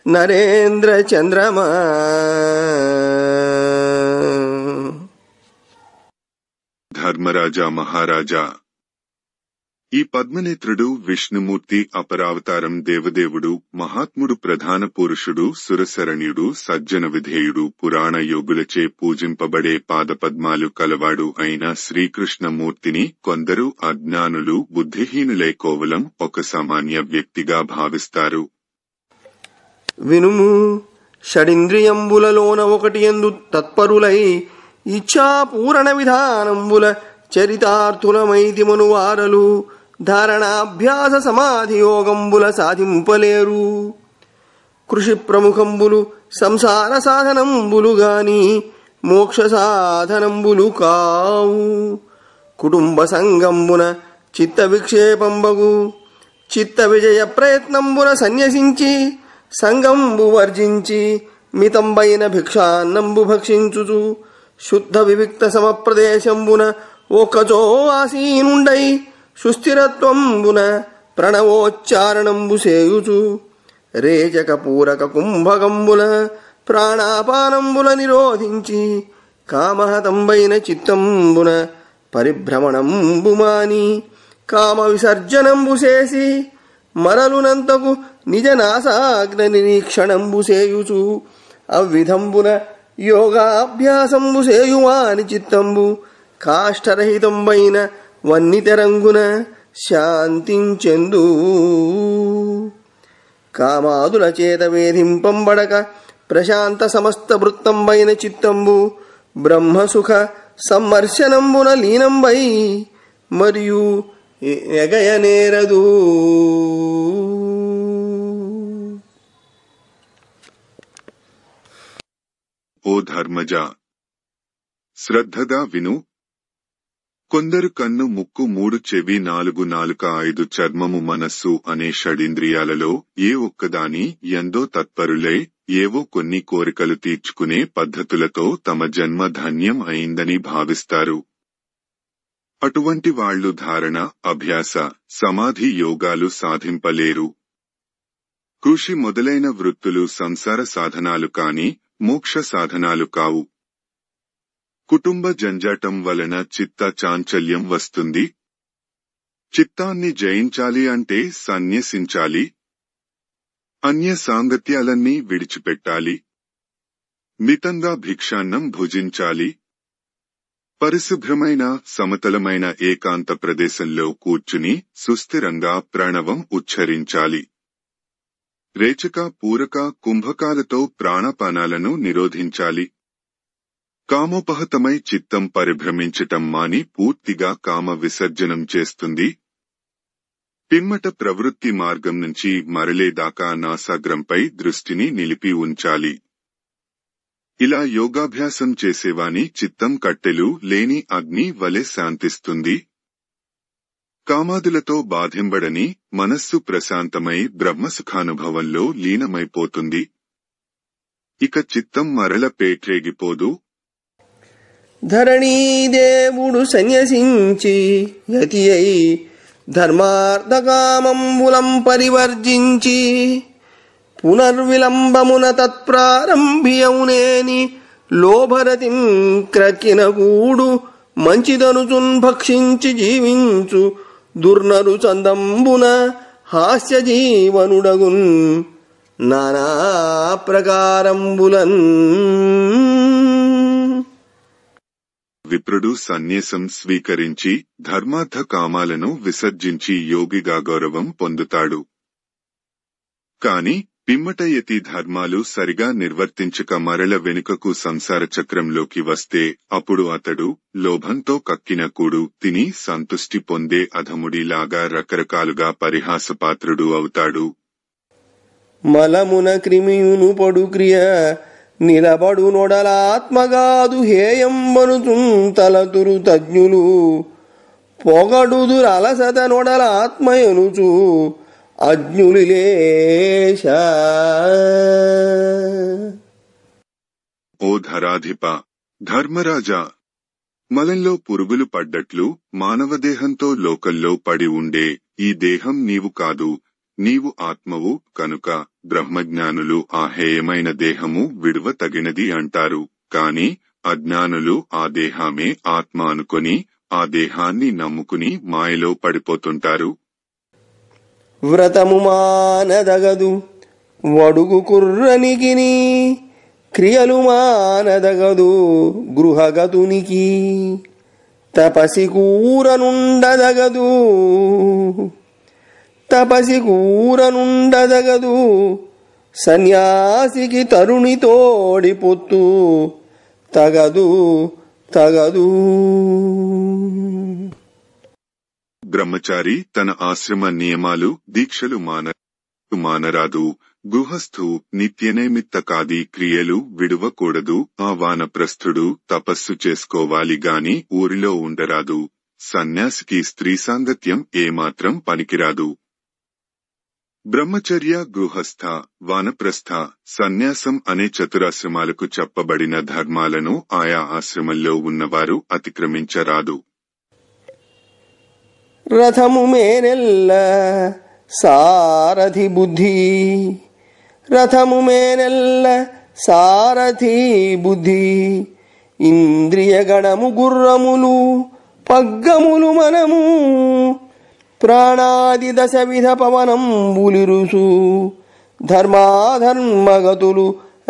నరేంద్ర చంద్రమా. ధర్మరాజా మహారాజా, ఈ పద్మనేత్రుడు విష్ణుమూర్తి అపరావతారం దేవదేవుడు, మహాత్ముడు, ప్రధాన పురుషుడు, సురశరణ్యుడు, సజ్జన విధేయుడు, పురాణ యోగులచే పూజింపబడే పాదపద్మాలు కలవాడు అయిన శ్రీకృష్ణమూర్తిని కొందరు అజ్ఞానులు, బుద్ధిహీనులై కేవలం ఒక సామాన్య వ్యక్తిగా భావిస్తారు. వినుము, షడింద్రియంబులలోన ఒకటి యందు తత్పరులై ఇచ్ఛాపూరణ విధానంబుల చరితార్థులమైతిమను వారలు ధారణాభ్యాస సమాధి యోగంబుల సాధింపలేరు. కృషి ప్రముఖంబులు సంసార సాధనంబులు గాని మోక్ష సాధనంబులు కావు. కుటుంబ సంగంబున చిత్త విక్షేపంబగు చిత్త విజయ ప్రయత్నంబున సన్యసించి సంగంబు వర్జించి మితంబైన భిక్షాన్నంబు భక్షించుచు శుద్ధ వివిక్త సమప్రదేశంబున ఒకచో ఆసీనుండై సుస్థిరత్వంబున ప్రణవోచ్చారణంబు సేయుచు రేచక పూరక కుంభకంబుల ప్రాణాపానంబుల నిరోధించి కామహతంబైన చిత్తంబున పరిభ్రమణంబుమాని కామ విసర్జనంబు చేసి మరలునంతకు నిజ నాసాగ్న నిరీక్షణంబు సేయుచు అవ్విధంబున యోగాభ్యాసంబు సేయువాని చిత్తంబు కాష్టరహితంబైన వన్నితరంగున శాంతించెందు. కామాదుల చేత వేధింపంబడక ప్రశాంత సమస్త వృత్తంబైన చిత్తంబు బ్రహ్మసుఖ సమ్మర్శనంబున లీనంబై మరియు ఎగయనేరదు. ఓ ధర్మజ, శ్రద్ధగా విను. కొందరు కన్ను, ముక్కు, మూడు, చెవి, నాలుగు, నాలుక, ఐదు, చర్మము, మనస్సు అనే షడింద్రియాలలో ఏ ఒక్కదాని యందో తత్పరులై ఏవో కొన్ని కోరికలు తీర్చుకునే పద్ధతులతో తమ జన్మ ధన్యం అయిందని భావిస్తారు. అటువంటి వాళ్లు ధారణ, అభ్యాస, సమాధి యోగాలు సాధింపలేరు. కృషి మొదలైన వృత్తులు సంసార సాధనాలు కాని మోక్ష సాధనాలు కావు. కుటుంబ జంజాటం వలన చిత్త చాంచల్యం వస్తుంది. చిత్తాన్ని జయించాలి అంటే సన్యసించాలి. అన్య సాంగత్యాలన్నీ విడిచిపెట్టాలి. మితంగా భిక్షాన్నం భుజించాలి. పరిశుభ్రమైన సమతలమైన ఏకాంత ప్రదేశంలో కూర్చుని సుస్థిరంగా ప్రణవం ఉచ్చరించాలి. రేచక, పూరక, కుంభకాలతో ప్రాణపానాలను నిరోధించాలి. కామోపహతమై చిత్తం పరిభ్రమించటం మాని పూర్తిగా కామ విసర్జనం చేస్తుంది. పిమ్మట ప్రవృత్తి మార్గం నుంచి మరలేదాకా నాసాగ్రంపై దృష్టిని నిలిపి ఉంచాలి. ఇలా యోగాభ్యాసం చేసేవాని చిత్తం కట్టెలు లేని అగ్ని వలె శాంతిస్తుంది. కామాదులతో బాధింబడని మనస్సు ప్రశాంతమై బ్రహ్మసుఖానుభవంలో లీనమైపోతుంది. ఇక చిత్తం మరల పేట్రేగిపోదు. ధరణీదేవుడు సన్యసించి యతి అయి ధర్మార్థకామంబులం పరివర్జించి పునర్విలంబమున తత్ప్రారంభియౌనేని లోభరతిం క్రక్కిన కూడు మంచిదనుచున్ భక్షించి జీవించు దుర్నరు చందంబున హాస్య జీవనుడగున్ నానా ప్రకారంబులన్. విప్రుడు సన్యాసం స్వీకరించి ధర్మార్థ కామాలను విసర్జించి యోగిగా గౌరవం పొందుతాడు. కాని పిమ్మట యతి ధర్మాలు సరిగా నిర్వర్తించక మరల వెనుకకు సంసార చక్రంలోకి వస్తే అప్పుడు అతడు లోభంతో కక్కిన కూడు తిని సంతుష్టి పొందే అధముడిలాగా రకరకాలుగా పరిహాసపాత్రుడు అవుతాడు. మలమున క్రిమియును పడు క్రియ నిలబడు నొడలాత్మగాదు హేయంబనుచున్ తలతురు తజ్ఞులు పొగడుదురలసత నొడలాత్మయనుచు అజ్ఞులిలేశ. ఓ ధరాధిప, ధర్మరాజా, మలంలో పురుగులు పడ్డట్లు మానవదేహంతో లోకల్లో పడి ఉండే ఈ దేహం నీవు కాదు, నీవు ఆత్మవు కనుక బ్రహ్మజ్ఞానులు ఆ హేయమైన దేహము విడువ తగినది అంటారు. కాని అజ్ఞానులు ఆ దేహమే ఆత్మ అనుకొని ఆ దేహాన్ని నమ్ముకుని మాయలో పడిపోతుంటారు. వ్రతము మానదగదు వడుగు కుర్రనికిని క్రియలు మానదగదు గృహగతునికి తపసి కూరనుండదగదు సన్యాసికి తరుణితోడి పొత్తు తగదు. బ్రహ్మచారి తన ఆశ్రమ నియమాలు దీక్షలు మానరాదు. గృహస్థు నిత్యనైమిత్తకాది క్రియలు విడువకూడదు. ఆ వానప్రస్థుడు తపస్సు చేసుకోవాలి గాని ఊరిలో ఉండరాదు. సన్యాసికి స్త్రీ సాంగత్యం ఏమాత్రం పనికిరాదు. బ్రహ్మచర్య, గృహస్థ, వానప్రస్థ, సన్యాసం అనే చతురాశ్రమాలకు చెప్పబడిన ధర్మాలను ఆయా ఆశ్రమంలో ఉన్నవారు అతిక్రమించరాదు. రథము మేనెల్ల సారథి బుద్ధి రథము మేనెల్ల సారథి బుద్ధి, ఇంద్రియ గణము గుర్రములు పగ్గములు మనము, ప్రాణాది దశ విధ పవనంబులిరుసు, ధర్మాధర్మగతులు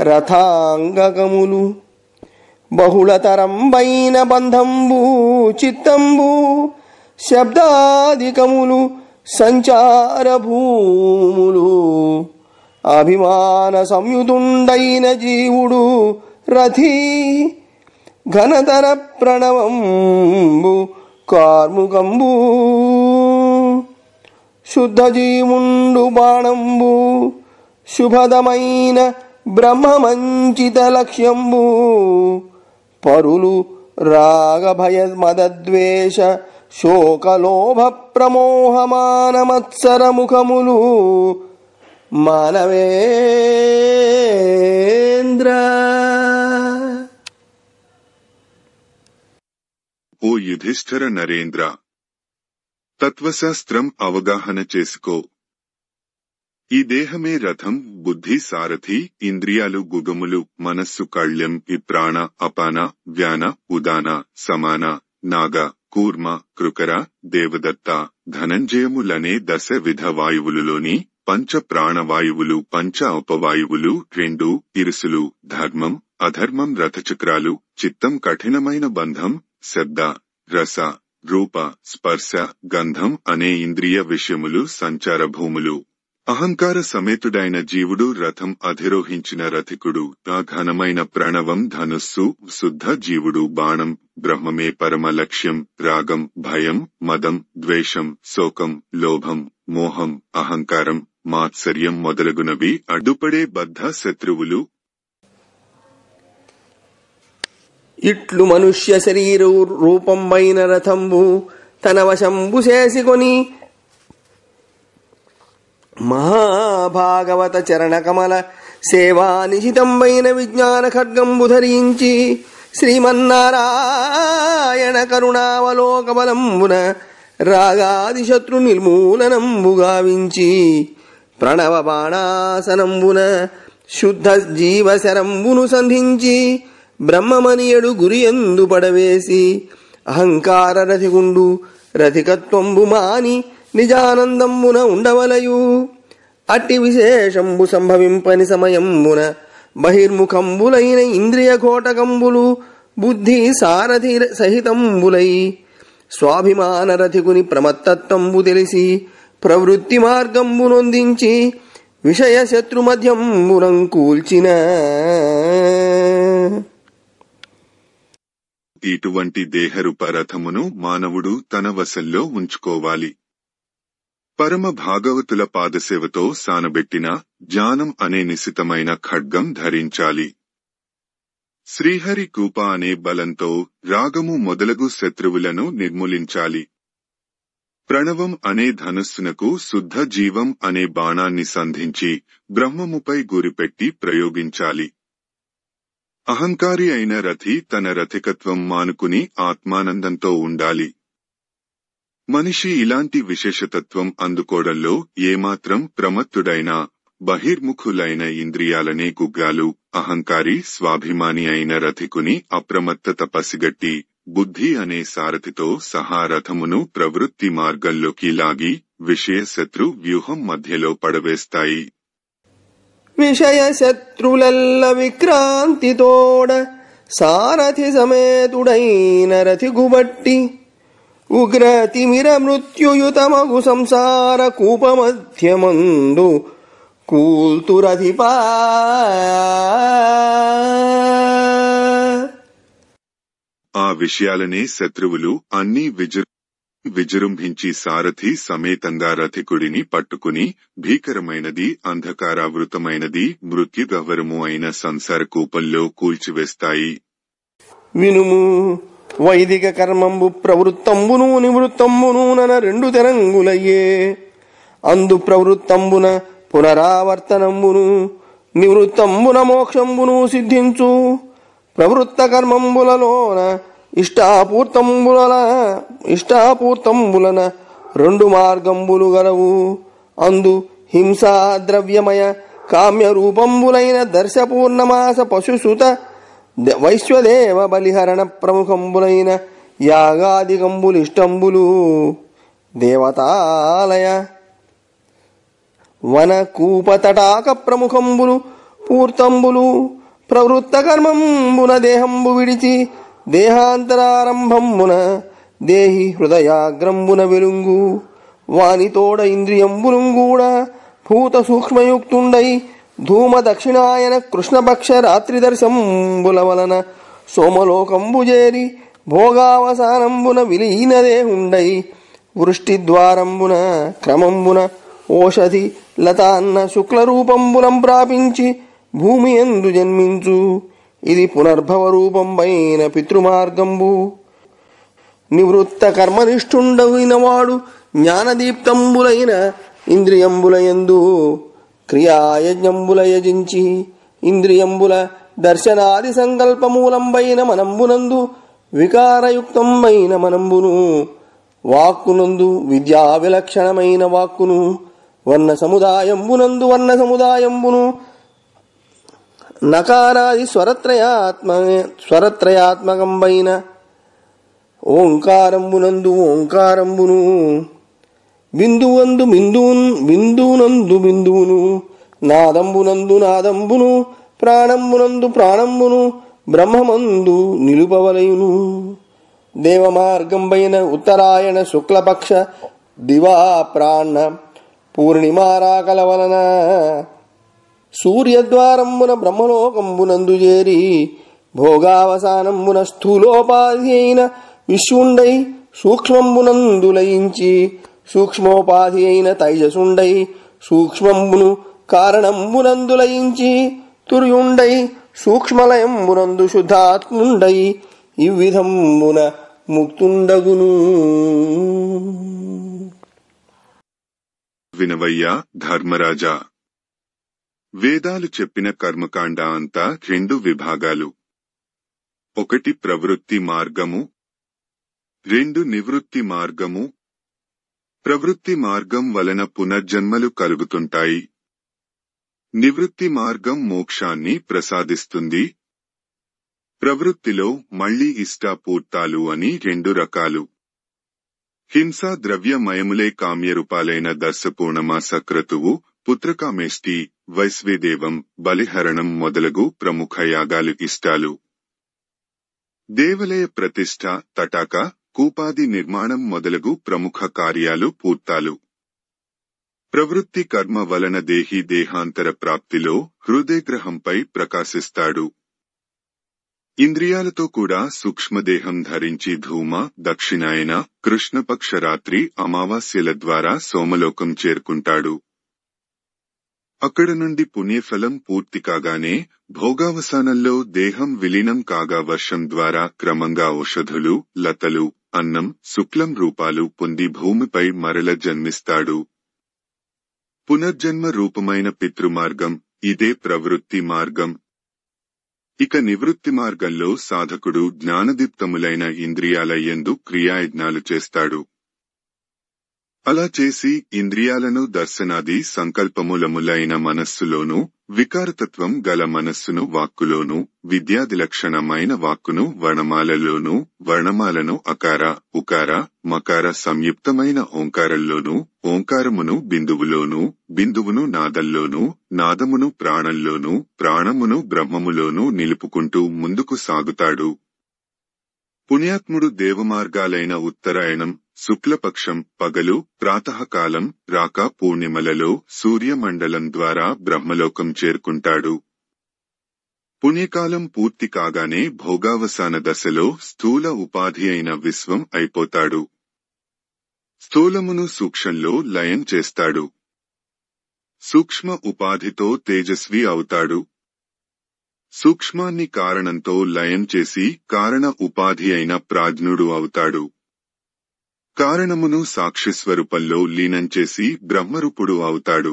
రథాంగకములు, బహుళతరంబైన బంధంబు చిత్తంబు, శబ్దాదికములు సంచార భూములు, అభిమాన సంయుతుండైన జీవుడు రథి, ఘనతర ప్రణవంబు కార్ముకంబు, శుద్ధ జీవుండు బాణంబు, శుభదమైన బ్రహ్మమంచిత లక్ష్యంబు, పరులు రాగ భయ మదద్వేష శోకలోభ ప్రమోహమాన మత్సర ముఖములు, మానవేంద్ర. ఓ యుధిష్ఠిర నరేంద్ర, తత్వశాస్త్రం అవగాహన చేసుకో. ఈ దేహమే రథం, బుద్ధి సారథి, ఇంద్రియాలు గుగములు, మనస్సు కళ్యం, ఈ ప్రాణ అపాన వ్యాన ఉదాన సమాన నాగ కూర్మ కృకర దేవదత్త ధనంజయములనే దశ విధ వాయువులులోని పంచ ప్రాణవాయువులు, పంచ ఉపవాయువులు 2 ఇరుసులు, ధర్మం అధర్మం, రథచక్రాలు, చిత్తం కఠినమైన బంధం, శబ్ద రస రూప స్పర్శ గంధం అనే ఇంద్రియ విషయములు సంచార భూములు. అహంకార సమేతుడైన జీవుడు రథం అధిరోహించిన రథికుడు, ఆ ఘనమైన ప్రణవం ధనుస్సు, శుద్ధ జీవుడు బాణం, బ్రహ్మమే పరమ లక్ష్యం, రాగం భయం మదం ద్వేషం శోకం లోభం మోహం అహంకారం మాత్సర్యం మొదలగునవి అడ్డుపడే బద్ధ శత్రువులు. ఇట్లు మనుష్య శరీర రూపంబైన రథంబు తన వశంబు చేసుకొని, మహాభాగవత చరణ కమల సేవా నిశితంబైన విజ్ఞాన ఖడ్గంబు ధరించి, శ్రీమన్నారాయణ కరుణావలోక బలంబున రాగాది శత్రు నిర్మూలనంబు గావించి, ప్రణవ బాణాసనంబున శుద్ధ జీవశరంబును సంధించి, బ్రహ్మమనియడు గురియందు పడవేసి, అహంకార రథిగుండు రథికత్వంబు మాని నిజానందంబున ఉండవలయు. అట్టి విశేషంబు సంభవింపని సమయంబున బహిర్ముఖంబులైన ఇంద్రియ ఘోటకంబులు బుద్ధి సారథి సహితంబులై, స్వాభిమాన రథికుని ప్రమత్తత్వంబు తెలిసి ప్రవృత్తి మార్గంబు నొందించి, విషయ శత్రు మధ్యంబునం కూల్చిన. ఇటువంటి దేహరూప రథమును మానవుడు తన వశంలో ఉంచుకోవాలి. పరమ భాగవతుల పాదసేవతో సానబెట్టిన జ్ఞానం అనే నిశితమైన ఖడ్గం ధరించాలి. శ్రీహరి కూప అనే బలంతో రాగము మొదలగు శత్రువులను నిర్మూలించాలి. ప్రణవం అనే ధనుస్సునకు శుద్ధ జీవం అనే బాణాన్ని సంధించి బ్రహ్మముపై గురిపెట్టి ప్రయోగించాలి. అహంకారి అయిన రథి తన రథికత్వం మానుకుని ఆత్మానందంతో ఉండాలి. మనిషి ఇలాంటి విశేషతత్వం అందుకోవడంలో ఏమాత్రం ప్రమత్తుడైనా బహిర్ముఖులైన ఇంద్రియాలనే గుగ్గాలు, అహంకారి స్వాభిమాని అయిన రథికుని అప్రమత్తత పసిగట్టి బుద్ధి అనే సారథితో సహా రథమును ప్రవృత్తి మార్గంలోకి లాగి విషయ శత్రు వ్యూహం మధ్యలో పడవేస్తాయి. విషయ శత్రులెల్ల విక్రాంతితోడ సారథి సమేతుడైన రథిగుబట్టి, ఉగ్ర తిమిర మృత్యుయుతమగు సంసార కూపమధ్యమందు కూల్తురధిపా. ఆ విషయాలనే శత్రువులు అన్నీ విజృంభించి సారథి సమేతంగా రథికుడిని పట్టుకుని భీకరమైనది అంధకారావృతమైనది మృత్యుగహ్వరము అయిన సంసార కూపంలో కూల్చివేస్తాయి. వినుము, వైదిక కర్మంబు ప్రవృత్తంబును నివృత్తంబును నన 2 తెరంగులయ్యే. అందు ప్రవృత్తంబున పునరావర్తనంబును, నివృత్తంబున మోక్షంబును సిద్ధించు. ప్రవృత్త కర్మంబులలోన ఇష్టాపూర్తంబులన 2 మార్గంబులు గలవు. అందు హింసా ద్రవ్యమయ కామ్య రూపంబులైన దర్శపూర్ణమాస పశుసుత వైశ్వదేవ బలిహరణ ప్రముఖంబులైన యాగాదికంబులిష్టంబులు దేవతాలయ వన కూపతటాక ప్రముఖంబులు పూర్తంబులు ప్రవృత్త కర్మంబున దేహంబు విడిచి దేహాంతరారంభంబున దేహి హృదయాగ్రంబున వెలుంగు వానితోడ ఇంద్రియంబులుంగూడ భూత సూక్ష్మయుక్తుండై ధూమ దక్షిణాయన కృష్ణపక్ష రాత్రిదర్శంబుల వలన సోమలోకంబుజేరి భోగావసానంబున విలీనదేహుండై వృష్టిద్వారంబున క్రమంబున ఓషధి లతాన్న శుక్లరూపంబులం ప్రాపించి భూమి ఎందు జన్మించు. ఇది పునర్భవ రూపంబైన పితృమార్గంబు. నివృత్త కర్మనిష్ఠుండైన వాడు జ్ఞానదీప్తంబులైన ఇంద్రియంబులయందు క్రియాయజ్ఞంబుల యజించి ఇంద్రియంబుల దర్శనాది సంకల్పమూలంబైన మనంబునందు వికారయుక్తంబైన మనంబును వాక్కునందు విద్యా విలక్షణమైన వాక్కును వర్ణ సముదాయంబునందు వర్ణ సముదాయంబును నకారాది స్వరత్రయాత్మకంబైన ఓంకారంబునందు ఓంకారంబును బిందువందు బిందువునందు బిందువును నాదంబునందు నాదంబును ప్రాణంబునందు ప్రాణంబును బ్రహ్మమందు నిలుపవలయును. దేవమార్గంబైన ఉత్తరాయణ శుక్లపక్ష దివా ప్రాణ పూర్ణిమారాకల వలన సూర్యద్వారంబున బ్రహ్మలోకంబునందు చేరి భోగావసానంబున స్థూలోపాధి అయిన విశ్వుండై సూక్ష్మంబునందు లయించి సూక్ష్మోపాధి అయిన తైజసుండై సూక్ష్మంబును కారణంబునందు లయించి తుర్యుండై సూక్ష్మలయంబునందు శుద్ధాత్ముండై ఇవ్విధంబున ముక్తుండగును. వినవయ్యా ధర్మరాజా, వేదాలు చెప్పిన కర్మకాండ అంతా 2 విభాగాలు. 1 ప్రవృత్తి మార్గము, 2 నివృత్తి మార్గము. ప్రవృత్తి మార్గం వలన పునర్జన్మలు కలుగుతుంటాయి. నివృత్తి మార్గం మోక్షాన్ని ప్రసాదిస్తుంది. ప్రవృత్తిలో మళ్లీ ఇష్టాపూర్తాలు అని 2 రకాలు. హింసా ద్రవ్యమయములే కామ్యరూపాలైన దర్శపూర్ణమాస క్రతువు, పుత్రకామేష్టి, వైశ్వేదేవం, బలిహరణం మొదలగు ప్రముఖ యాగాలు ఇష్టాలు. దేవాలయ ప్రతిష్ఠ, తటాక, కూపాది నిర్మాణం మొదలగు ప్రముఖ కార్యాలు పూర్తాలు. ప్రవృత్తి కర్మ వలన దేహి దేహాంతర ప్రాప్తిలో హృదయగ్రహంపై ప్రకాశిస్తాడు. ఇంద్రియాలతో కూడా సూక్ష్మదేహం ధరించి ధూమ, దక్షిణాయన, కృష్ణపక్ష రాత్రి అమావాస్యల ద్వారా సోమలోకం చేరుకుంటాడు. అక్కడ నుండి పుణ్యఫలం పూర్తి కాగానే భోగావసానంలో దేహం విలీనం కాగా వర్షం ద్వారా క్రమంగా ఔషధులు, లతలు, అన్నం, శుక్లం రూపాలు పొంది భూమిపై మరల జన్మిస్తాడు. పునర్జన్మ రూపమైన పితృమార్గం ఇదే ప్రవృత్తి మార్గం. ఇక నివృత్తి మార్గంలో సాధకుడు జ్ఞానదీప్తములైన ఇంద్రియాల యందు క్రియాయజ్ఞాలు చేస్తాడు. అలా చేసి ఇంద్రియాలను దర్శనాది సంకల్పములములైన మనస్సులోనూ, వికారతత్వం గల మనస్సును వాక్కులోనూ, విద్యాదిలక్షణమైన వాక్కును వర్ణమాలలోనూ, వర్ణమాలను అకార, ఉకార, మకార సంయుక్తమైన ఓంకారంలోనూ, ఓంకారమును బిందువులోనూ, బిందువును నాదంలోనూ, నాదమును ప్రాణంలోనూ, ప్రాణమును బ్రహ్మములోనూ నిలుపుకుంటూ ముందుకు సాగుతాడు. పుణ్యాత్ముడు దేవమార్గాలైన ఉత్తరాయణం, శుక్లపక్షం, పగలు, ప్రాతకాలం, రాక పూర్ణిమలలో సూర్యమండలం ద్వారా బ్రహ్మలోకం చేరుకుంటాడు. పుణ్యకాలం పూర్తి కాగానే భోగావసాన దశలో స్థూల ఉపాధి అయిన విశ్వం అయిపోతాడు. స్థూలమును సూక్ష్మంలో లయం చేస్తాడు. సూక్ష్మ ఉపాధితో తేజస్వి అవుతాడు. సూక్ష్మాన్ని కారణంతో లయం చేసి కారణ ఉపాధి అయిన ప్రాజ్ఞుడు అవుతాడు. కారణమును సాక్షిస్వరూపంలో లీనం చేసి బ్రహ్మరూపుడు అవుతాడు.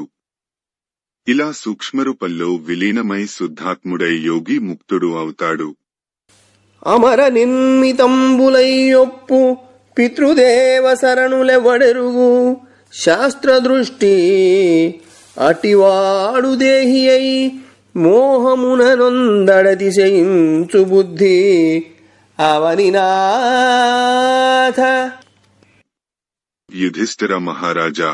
ఇలా సూక్ష్మరూపంలో విలీనమై శుద్ధాత్ముడై యోగి ముక్తుడు అవుతాడు. అమర నిర్మితంబులయ్యొప్పు పితృదేవ శరణులెవడెరుగు శాస్త్రదృష్టి అటివాడు దేహి అయి మోహమున నొందడతిశయించు బుద్ధి అవనినాథ. యుధిష్ఠిర మహారాజా,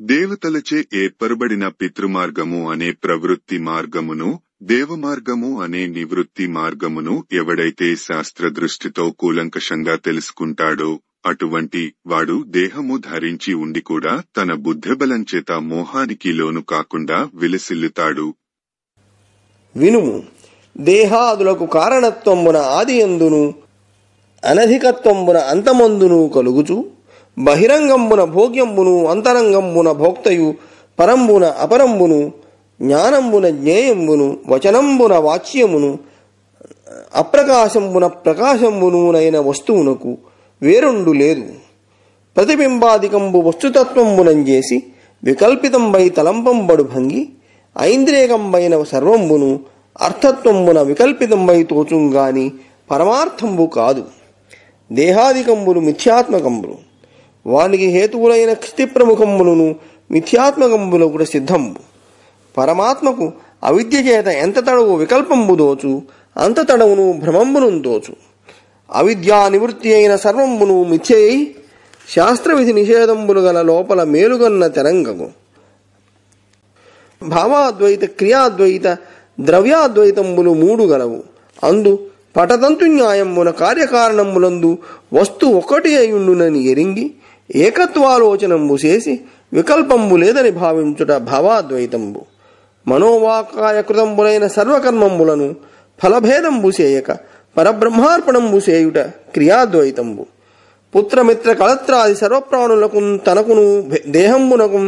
దేవతలచే ఏర్పరబడిన పితృమార్గము అనే ప్రవృత్తి మార్గమును, దేవమార్గము అనే నివృత్తి మార్గమును ఎవడైతే శాస్త్ర దృష్టితో కూలంకషంగా తెలుసుకుంటాడో అటువంటి వాడు దేహము ధరించి ఉండి కూడా తన బుద్ధిబలం చేత మోహానికి లోను కాకుండా విలసిల్లుతాడు. వినుము, దేహాదులకు కారణత్వంబున ఆదియందును అనధికత్వంబున అంతమందును కలుగుచు, బహిరంగంబున భోగ్యంబును అంతరంగంబున భోక్తయు, పరంబున అపరంబును, జ్ఞానంబున జ్ఞేయంబును, వచనంబున వాచ్యమును, అప్రకాశంబున ప్రకాశంబునునైన వస్తువునకు వేరొండు లేదు. ప్రతిబింబాదికంబు వస్తుతత్వంబునంజేసి వికల్పితంబై తలంపంబడు భంగి, ఐంద్రియకంబైన సర్వంబును అర్థత్వంబున వికల్పితంబై తోచుంగాని పరమార్థంబు కాదు. దేహాదికంబులు మిథ్యాత్మకంబులు, వానికి హేతువులైన స్థితిప్రముఖంబులను మిథ్యాత్మకంబులు కూడా సిద్ధంబు. పరమాత్మకు అవిద్య చేత ఎంత తడవు వికల్పంబు దోచు, అంత తడవును భ్రమంబును దోచు. అవిద్యా నివృత్తి అయిన సర్వంబును మిథ్యై శాస్త్రవిధి నిషేధంబులు గల లోపల మేలుగన్న తెరంగము. భావాద్వైత, క్రియాద్వైత, ద్రవ్యాద్వైతంబులు మూడు గలవు. అందు పటతంతు న్యాయమున కార్యకారణములందు వస్తు ఒకటి అయుండునని ఎరింగి ఏకత్వాలోచనంబు చేసి వికల్పంబు లేదని భావించుట భావాద్వైతంబు. మనోవాకాయకృతంబులైన సర్వకర్మంబులను ఫలభేదంబు చేయక పరబ్రహ్మార్పణంబు చేయుట క్రియాద్వైతంబు. పుత్రమిత్ర కళత్రాది సర్వప్రాణులకు తనకును దేహంబునకు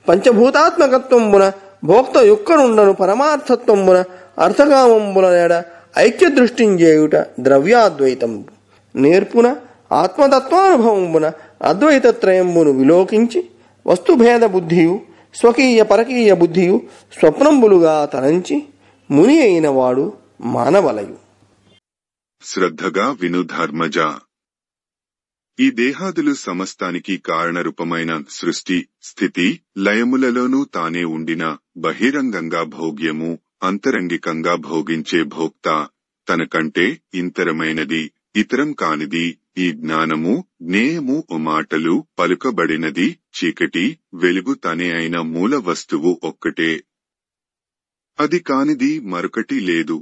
పంచభూతాత్మకత్వంబున భోక్త యొక్కనుండను పరమార్థత్వంబున అర్థకామంబుల నేడ ఐక్య దృష్టించేయుట ద్రవ్యాద్వైతంబు. నేర్పున ఆత్మతత్వానుభవంబున అద్వైతత్రయంబును విలోకించి వస్తుభేద బుద్ధియు స్వకీయ పరకీయ బుద్ధియు స్వప్నంబులుగా తలంచి ముని అయిన వాడు మానవలయు. శ్రద్ధగా విను ధర్మజ. ఈ దేహాదులు సమస్తానికి కారణరూపమైన సృష్టి, స్థితి, లయములలోనూ తానే ఉండిన బహిరంగంగా భోగ్యము, అంతరంగికంగా భోగించే భోక్త, తనకంటే ఇంతరమైనది, ఇతరం కానిది ఈ జ్ఞానము, జ్ఞేయము, మాటలు, పలుకబడినది, చీకటి, వెలుగు తనే అయిన మూల వస్తువు ఒక్కటే. అది కానిది మరొకటి లేదు.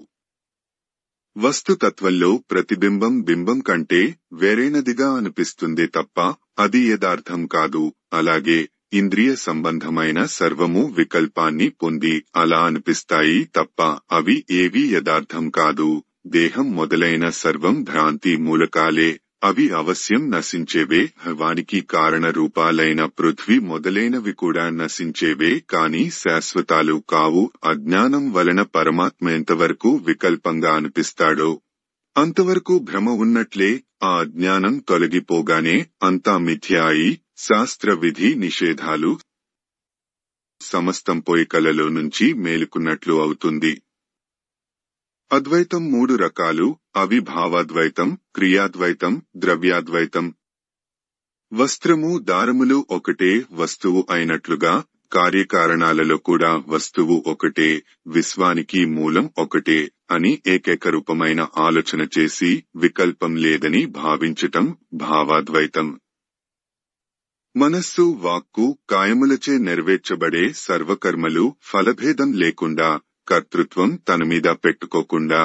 వస్తుతత్వంలో ప్రతిబింబం బింబం కంటే వేరైనదిగా అనిపిస్తుందే తప్ప అది యథార్థం కాదు. అలాగే ఇంద్రియ సంబంధమైన సర్వము వికల్పాన్ని పొంది అలా అనిపిస్తాయి తప్ప అవి ఏవీ యథార్థం కాదు. దేహం మొదలైన సర్వం భ్రాంతి మూలకాలే. అవి అవశ్యం నశించేవే. వానికి కారణ రూపాలైన పృథ్వీ మొదలైనవి కూడా నశించేవే కాని శాశ్వతాలు కావు. అజ్ఞానం వలన పరమాత్మ ఎంతవరకు వికల్పంగా అనిపిస్తాడో అంతవరకు భ్రమ ఉన్నట్లే. ఆ అజ్ఞానం తొలగిపోగానే అంతా మిథ్య అయి శాస్త్ర విధి నిషేధాలు సమస్తం పోయి కలలో నుంచి మేలుకున్నట్లు అవుతుంది. అద్వైతం మూడు రకాలు. అవి భావాద్వైతం, క్రియాద్వైతం, ద్రవ్యాద్వైతం. వస్త్రము, దారములు ఒకటే వస్తువు అయినట్లుగా కార్యకారణాలలో కూడా వస్తువు ఒకటే, విశ్వానికి మూలం ఒకటే అని ఏకైక రూపమైన ఆలోచన చేసి వికల్పం లేదని భావించటం భావాద్వైతం. మనస్సు, వాక్కు, కాయములచే నెరవేర్చబడే సర్వకర్మలు ఫలభేదం లేకుండా, కర్తృత్వం తన మీద పెట్టుకోకుండా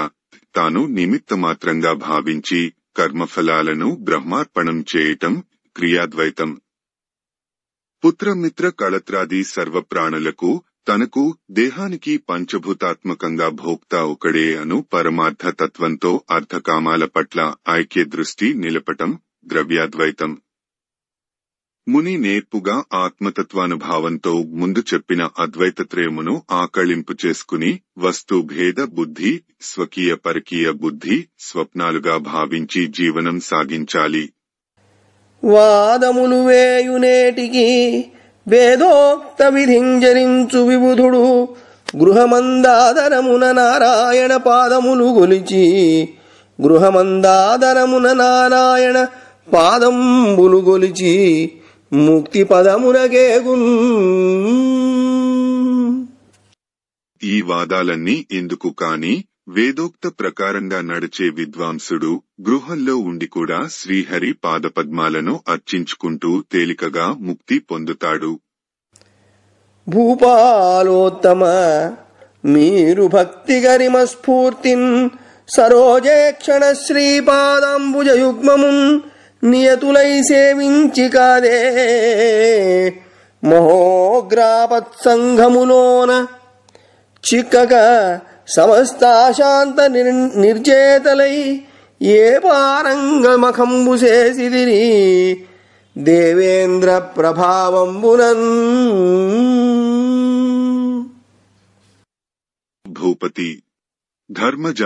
తాను నిమిత్తమాత్రంగా భావించి కర్మఫలాలను బ్రహ్మార్పణం చేయటం క్రియాద్వైతం. పుత్రమిత్ర కళత్రాది సర్వప్రాణులకు తనకు దేహానికి పంచభూతాత్మకంగా భోక్త ఒకడే అను పరమార్థ తత్వంతో అర్థకామాల పట్ల ఐక్య దృష్టి నిలపటం ద్రవ్యాద్వైతం. ముని నేర్పుగా ఆత్మతత్వానుభావంతో ముందు చెప్పిన అద్వైతత్రయమును ఆకళింపు చేసుకుని వస్తు భేద బుద్ధి, స్వకీయ పరకీయ బుద్ధి స్వప్నాలుగా భావించి జీవనం సాగించాలి. వాదములు వేయునేటికి వేదోక్త విధింజరించు విబుధుడు గృహమందాదరమున నారాయణ పాదములు గొలిచి, గృహమందాదరమున నారాయణ పాదంబులు గొలిచి ముక్తి పదమునకేగున్. ఈ వాదాలన్నీ ఎందుకు కాని వేదోక్త ప్రకారంగా నడిచే విద్వాంసుడు గృహంలో ఉండి కూడా శ్రీహరి పాదపద్మాలను అర్చించుకుంటూ తేలికగా ముక్తి పొందుతాడు. భూపాలోత్తమ మీరు భక్తి గరిమ స్ఫూర్తిన్ సరోజేక్షణ శ్రీపాదాంబుజయుగ్మమున్ నియతులై సేవించి కాదే మహోగ్రాపత్సంఘములోన చిక్కక సమస్తాశాంత నిర్జేతలై ఏ పారంగమఖంబు చేసిదిరి దేవేంద్ర ప్రభావంబునన్. భూపతి, ధర్మజ,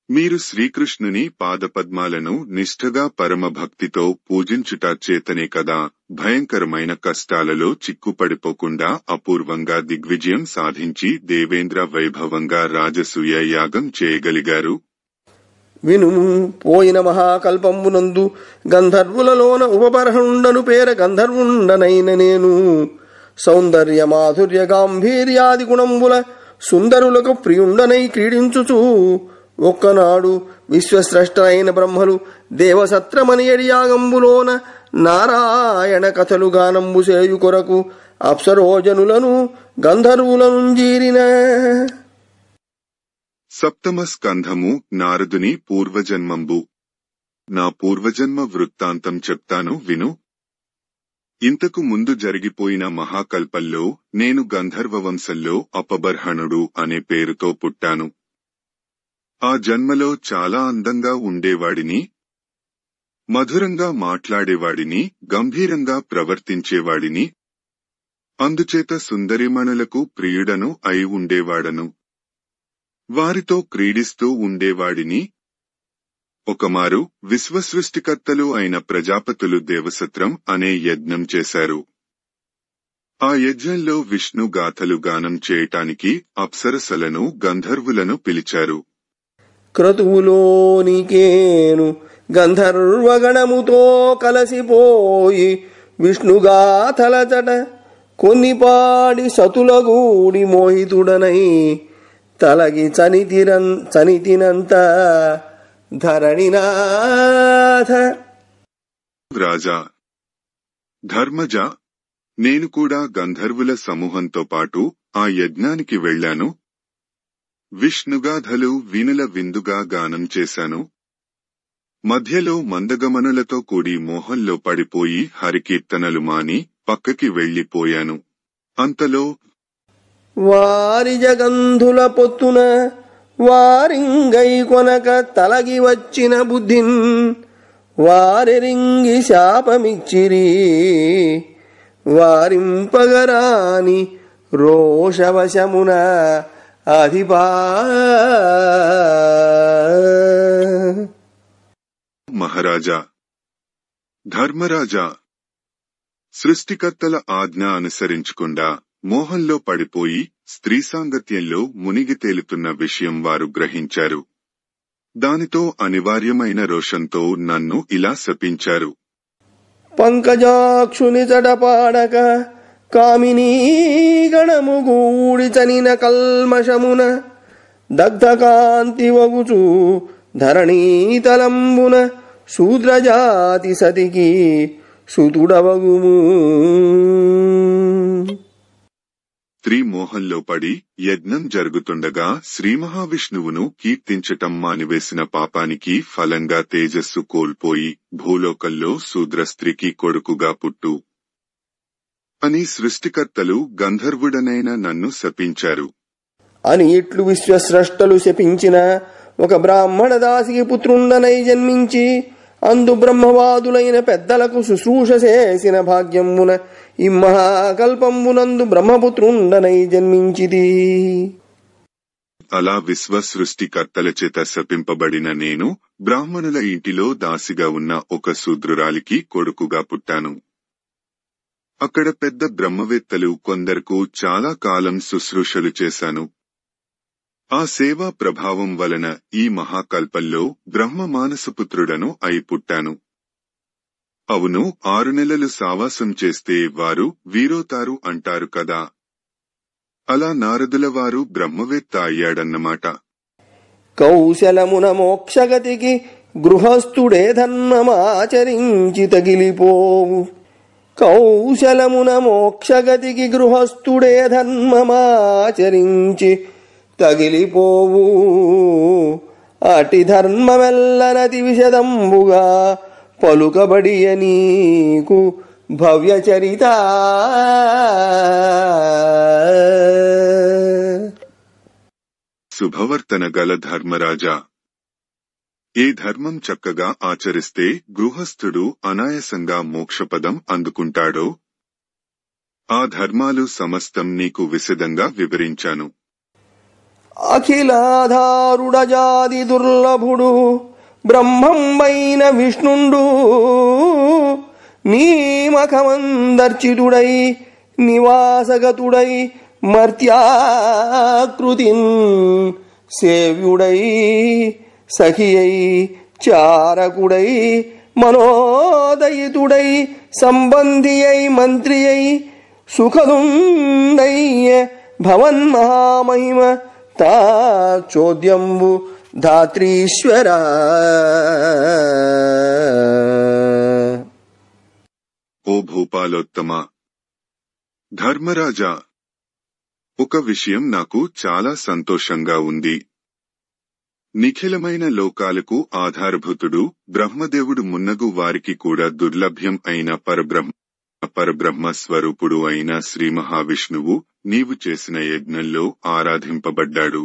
మీరు శ్రీకృష్ణుని పాదపద్మాలను నిష్ఠగా పరమభక్తితో పూజించుట చేతనే కదా భయంకరమైన కష్టాలలో చిక్కుపడిపోకుండా అపూర్వంగా దిగ్విజయం సాధించి దేవేంద్ర వైభవంగా రాజసూయ యాగం చేయగలిగారు. వినుము, పోయిన మహాకల్పంబునందు గంధర్వులలోన ఉపబర్హుండను పేర గంధర్వుండనైన నేను సౌందర్య మాధుర్య గాంభీర్యాది గుణంబుల సుందరులకు ప్రియుండనై క్రీడించుచు ఒక్కనాడు విశ్వస్రష్ట అయిన బ్రహ్మలు దేవసత్రమనియడి యాగంబులోన నారాయణ కథలు గానంబు చేయు కొరకు అప్సరోజనులను గంధర్వులను జీరిన. సప్తమ స్కంధము నారదుని పూర్వజన్మంబు. నా పూర్వజన్మ వృత్తాంతం చెప్తాను విను. ఇంతకు ముందు జరిగిపోయిన మహాకల్పంలో నేను గంధర్వ వంశంలో అపబర్హణుడు అనే పేరుతో పుట్టాను. ఆ జన్మలో చాలా అందంగా ఉండేవాడిని, మధురంగా మాట్లాడేవాడిని, గంభీరంగా ప్రవర్తించేవాడిని, అందుచేత సుందరిమణులకు ప్రియుడను అయి ఉండేవాడను. వారితో క్రీడిస్తూ ఉండేవాడిని. ఒకమారు విశ్వసృష్టికర్తలు అయిన ప్రజాపతులు దేవసత్రం అనే యజ్ఞం చేశారు. ఆ యజ్ఞంలో విష్ణు గాథలు గానం చేయటానికి అప్సరసలను గంధర్వులను పిలిచారు. క్రతువులోనికేను గంధర్వగణముతో కలసిపోయి విష్ణుగాథలచట కొన్నిపాడి సతులగూడి మోహితుడనై తలగి చనితినంత ధరణినాథ. రాజా, ధర్మజ, నేను కూడా గంధర్వుల సమూహంతో పాటు ఆ యజ్ఞానికి వెళ్లాను. విష్ణుగాథలు వీణుల విందుగా గానం చేశాను. మధ్యలో మందగమనులతో కూడి మోహంలో పడిపోయి హరికీర్తనలు మాని పక్కకి వెళ్లిపోయాను. అంతలో వారి జగంధుల పొత్తున వారింగై కొనక తలగి వచ్చిన బుద్ధిన్ వారెరింగి శాపమిచ్చిరి వారింపగరాని రోషవశమున అధిపా. మహారాజా, ధర్మరాజా, సృష్టికర్తల ఆజ్ఞ అనుసరించకుండా మోహంలో పడిపోయి స్త్రీ సాంగత్యంలో మునిగి తేలుతున్న విషయం వారు గ్రహించారు. దానితో అనివార్యమైన రోషంతో నన్ను ఇలా శపించారు. పంకజాక్షుని చడపాడక కామినీ గణముగూడి చనిన కల్మషమున దగ్ధకాంతి వగుచు ధరణీతలంబున శూద్రజాతి సతికి సుతుడవగుము. స్త్రీ మోహంలో పడి యజ్ఞం జరుగుతుండగా శ్రీ మహావిష్ణువును కీర్తించటం మానివేసిన పాపానికి ఫలంగా తేజస్సు కోల్పోయి భూలోకంలో శూద్ర స్త్రీకి కొడుకుగా పుట్టు అని సృష్టికర్తలు గంధర్వుడనైన నన్ను శపించారు అని ఇట్లు విశ్వస్రష్టలు శపించిన ఒక బ్రాహ్మణ దాసికి పుత్రుండనై జన్మించి అందు బ్రహ్మవాదులైన పెద్దలకు శుశ్రూష చేసిన భాగ్యమున ఈ మహాకల్పంబునందు బ్రహ్మపుత్రుండనై జన్మించిది. అలా విశ్వ సృష్టికర్తల చేత శపింపబడిన నేను బ్రాహ్మణుల ఇంటిలో దాసిగా ఉన్న ఒక శూద్రురాలికి కొడుకుగా పుట్టాను. అక్కడ పెద్ద బ్రహ్మవేత్తలు కొందరకు చాలా కాలం శుశ్రూషలు చేశాను. ఆ సేవా ప్రభావం వలన ఈ మహాకల్పంలో బ్రహ్మ మానసపుత్రుడను అయి పుట్టాను. అవును, 6 నెలలు సావాసం చేస్తే వారు వీరవుతారు అంటారు కదా. అలా నారదుల వారు బ్రహ్మవేత్త అయ్యాడన్నమాట. కౌశలమున మోక్షగతికి గృహస్థుడే ధర్మమాచరించి తగిలిపోవు. కౌశలమున మోక్షగతికి గృహస్థుడే ధర్మమాచరించి తగిలిపోవు. అటి ధర్మమెల్లనతి విశదంబుగా పలుకబడియ నీకు భవ్యచరిత. శుభవర్తన గల ధర్మరాజా, ఏ ధర్మం చక్కగా ఆచరిస్తే గృహస్థుడు అనాయాసంగా మోక్షపదం అందుకుంటాడో ఆ ధర్మాలు సమస్తం నీకు విశదంగా వివరించాను. అఖిలాధారుడజాది దుర్లభుడు బ్రహ్మంబైన విష్ణుండు నీమఖమందర్చితుడై నివాసగతుడై మర్త్యాకృతిన్ సేవ్యుడై సఖియై చారకుడై మనోదయితుడై సంబంధియై మంత్రియై సుఖదుండయ్య భవన్మహామహిమ తా చోద్యంబు ధాత్రీశ్వర. ఓ భూపాలోత్తమ ధర్మరాజా, ఒక విషయం నాకు చాలా సంతోషంగా ఉంది. నిఖిలమైన లోకాలకు ఆధారభూతుడు బ్రహ్మదేవుడు మున్నగు వారికి కూడా దుర్లభ్యం అయిన పరబ్రహ్మ స్వరూపుడు అయిన శ్రీ మహావిష్ణువు నీవు చేసిన యజ్ఞంలో ఆరాధింపబడ్డాడు.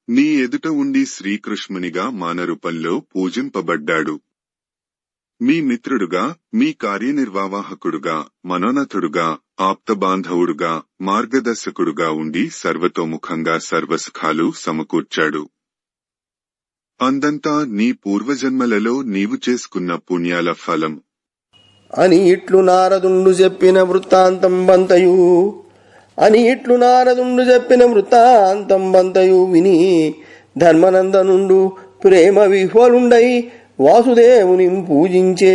నీ ఎదుట ఉండి శ్రీకృష్ణునిగా మానరూపంలో పూజింపబడ్డాడు. మీ మిత్రుడుగా, మీ కార్యనిర్వాహకుడుగా, మనోనతుడుగా, ఆప్తబాంధవుడుగా, మార్గదర్శకుడుగా ఉండి సర్వతోముఖంగా సర్వసుఖాలు సమకూర్చాడు. అందంతా నీ పూర్వజన్మలలో నీవు చేసుకున్న పుణ్యాల ఫలం అని ఇట్లు నారదుండు చెప్పిన వృత్తాంతం బంతయు విని ధర్మనందనుండు ప్రేమ విహ్వలుండై వాసుదేవుని పూజించే.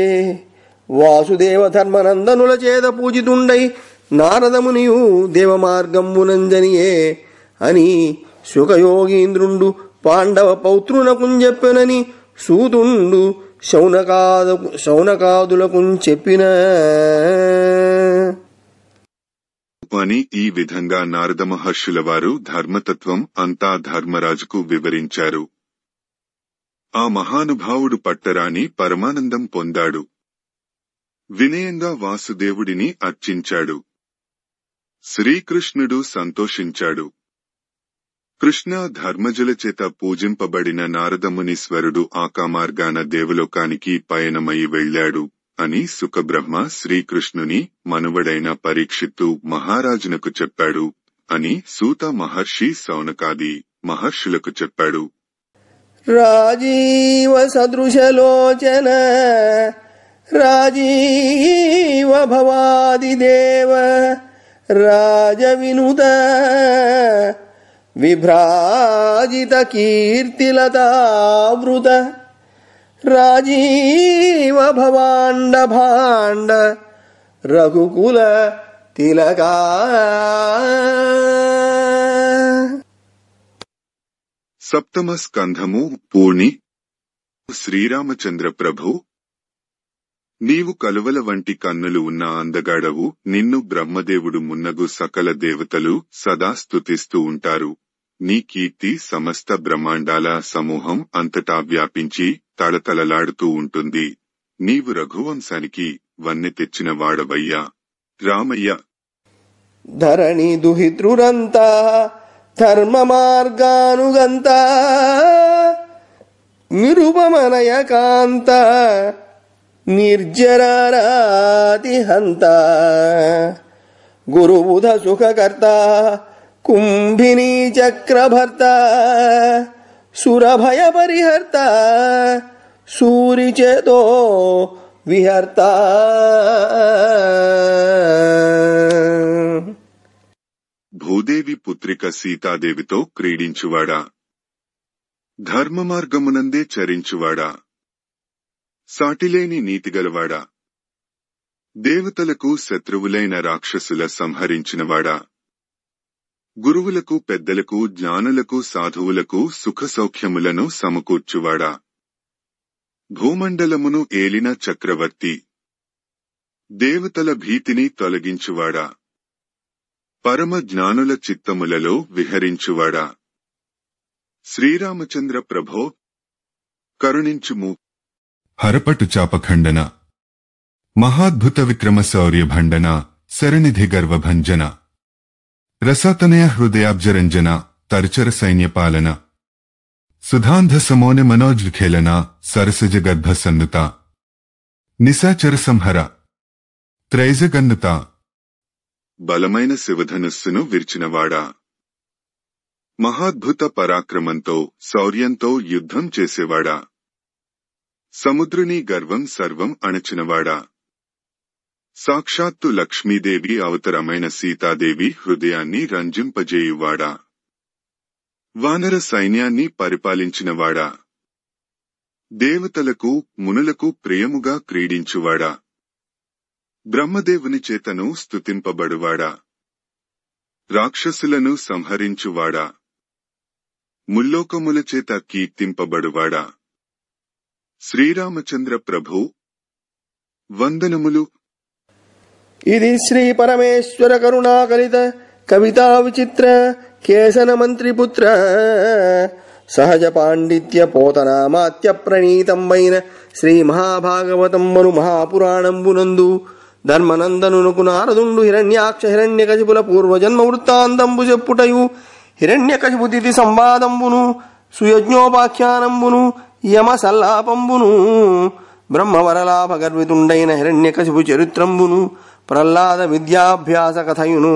వాసుదేవ ధర్మనందనుల చేత పూజితుండై నారదమునియు దేవమార్గంబునంజనియే అని శుకయోగీంద్రుండు పాండవ పౌత్రునకుంజెప్పెనని సూతుండు శౌనకాదులకు చెప్పిన అని ఈ విధంగా నారద మహర్షుల వారు ధర్మతత్వం అంతా ధర్మరాజుకు వివరించారు. ఆ మహానుభావుడు పట్టరాని పరమానందం పొందాడు. వినయంగా వాసుదేవుడిని అర్చించాడు. శ్రీకృష్ణుడు సంతోషించాడు. కృష్ణ ధర్మజుల చేత పూజింపబడిన నారదమునీశ్వరుడు ఆకామార్గాన దేవలోకానికి పయనమై వెళ్లాడు అని సుఖబ్రహ్మ శ్రీకృష్ణుని మనువడైన పరీక్షిత్తు మహారాజునకు చెప్పాడు అని సూత మహర్షి సౌనకాది మహర్షులకు చెప్పాడు. రాజీవ సదృశలోచన రాజీవ భవాదిదేవ రాజవినుత విభ్రాజిత కీర్తిలతావృత రాజీవ భవాండ భాండ రఘుకుల తిలకా. సప్తమ స్కంధము పూర్ణి. శ్రీరామచంద్ర ప్రభు, నీవు కలువల వంటి కన్నులు ఉన్న అందగాడవు. నిన్ను బ్రహ్మదేవుడు మున్నగు సకల దేవతలు సదా స్తుతిస్తూ ఉంటారు. నీ కీర్తి సమస్త బ్రహ్మాండాల సమూహం అంతటా వ్యాపించి తళతళలాడుతూ ఉంటుంది. నీవు రఘువంశానికి వన్నె తెచ్చిన వాడవయ్యా రామయ్య. ధరణి దుహితృరంతా ధర్మ మార్గానుగంత నిరుపమనయ కాంత నిర్జరాతిహంత గురుబుధ సుఖకర్త కుంభినీ చక్రభర్త సురభయ పరిహర్త సూరిచేతో విహర్త. భూదేవి పుత్రిక సీతాదేవితో క్రీడించువాడా, ధర్మమార్గమునందే చరించువాడా, సాటిలేని నీతిగలవాడా, దేవతలకు శత్రువులైన రాక్షసుల సంహరించినవాడా, గురువులకు పెద్దలకు జ్ఞానులకు సాధువులకు సుఖసౌఖ్యములను సమకూర్చువాడా, భూమండలమును ఏలిన చక్రవర్తి, దేవతల భీతిని తొలగించువాడా, పరమ జ్ఞానుల చిత్తములలో విహరించువాడా, శ్రీరామచంద్ర ప్రభో కరుణించుము. హరపటు చాపఖండన, మహాద్భుత విక్రమ శౌర్య భండన, శరణిధి గర్వభంజన, రసతనయ హృదయాబ్జరంజన, తరచర సైన్యపాలన, సుధాంధ సమోన మనోజ్విఖేళన, సరసజ గర్భ సన్నుత, నిశాచర సంహర, త్రైజగన్నుత. బలమైన శివధనుస్సును విరిచినవాడా, మహాద్భుత పరాక్రమంతో శౌర్యంతో యుద్ధం చేసేవాడా, సముద్రుని గర్వం సర్వం అణచినవాడా, సాక్షాత్తు లక్ష్మీదేవి అవతరమైన సీతాదేవి హృదయాన్ని రంజింపజేయువాడా, వానర సైన్యాన్ని పరిపాలించినవాడా, దేవతలకు మునులకు ప్రియముగా క్రీడించువాడా, బ్రహ్మదేవుని చేతను స్తుతింపబడువాడా, రాక్షసులను సంహరించువాడా, ముల్లోకముల చేత కీర్తింపబడువాడా, శ్రీరామచంద్ర ప్రభు వందనములు. ఇది శ్రీ పరమేశ్వర కరుణాకలిత కవితా విచిత్ర కేసన మంత్రిపుత్ర సహజ పాండిత్య పోతనామాత్య ప్రణీతంబైన శ్రీ మహాభాగవతమ్మను మహాపురాణంబునందు ధర్మనందనునకు నారదుండు హిరణ్యాక్ష హిరణ్యకశిపుల పూర్వజన్మ వృత్తాంతంబు చెప్పుటయు హిరణ్యకశిపుతిథి సంవాదంబును సుయజ్ఞోపాఖ్యానంబును యమ సల్లాపంబును బ్రహ్మవరలాభ గర్వితుండైన హిరణ్యకశిపు చరిత్రంబును ప్రహ్లాద విద్యాభ్యాస కథయును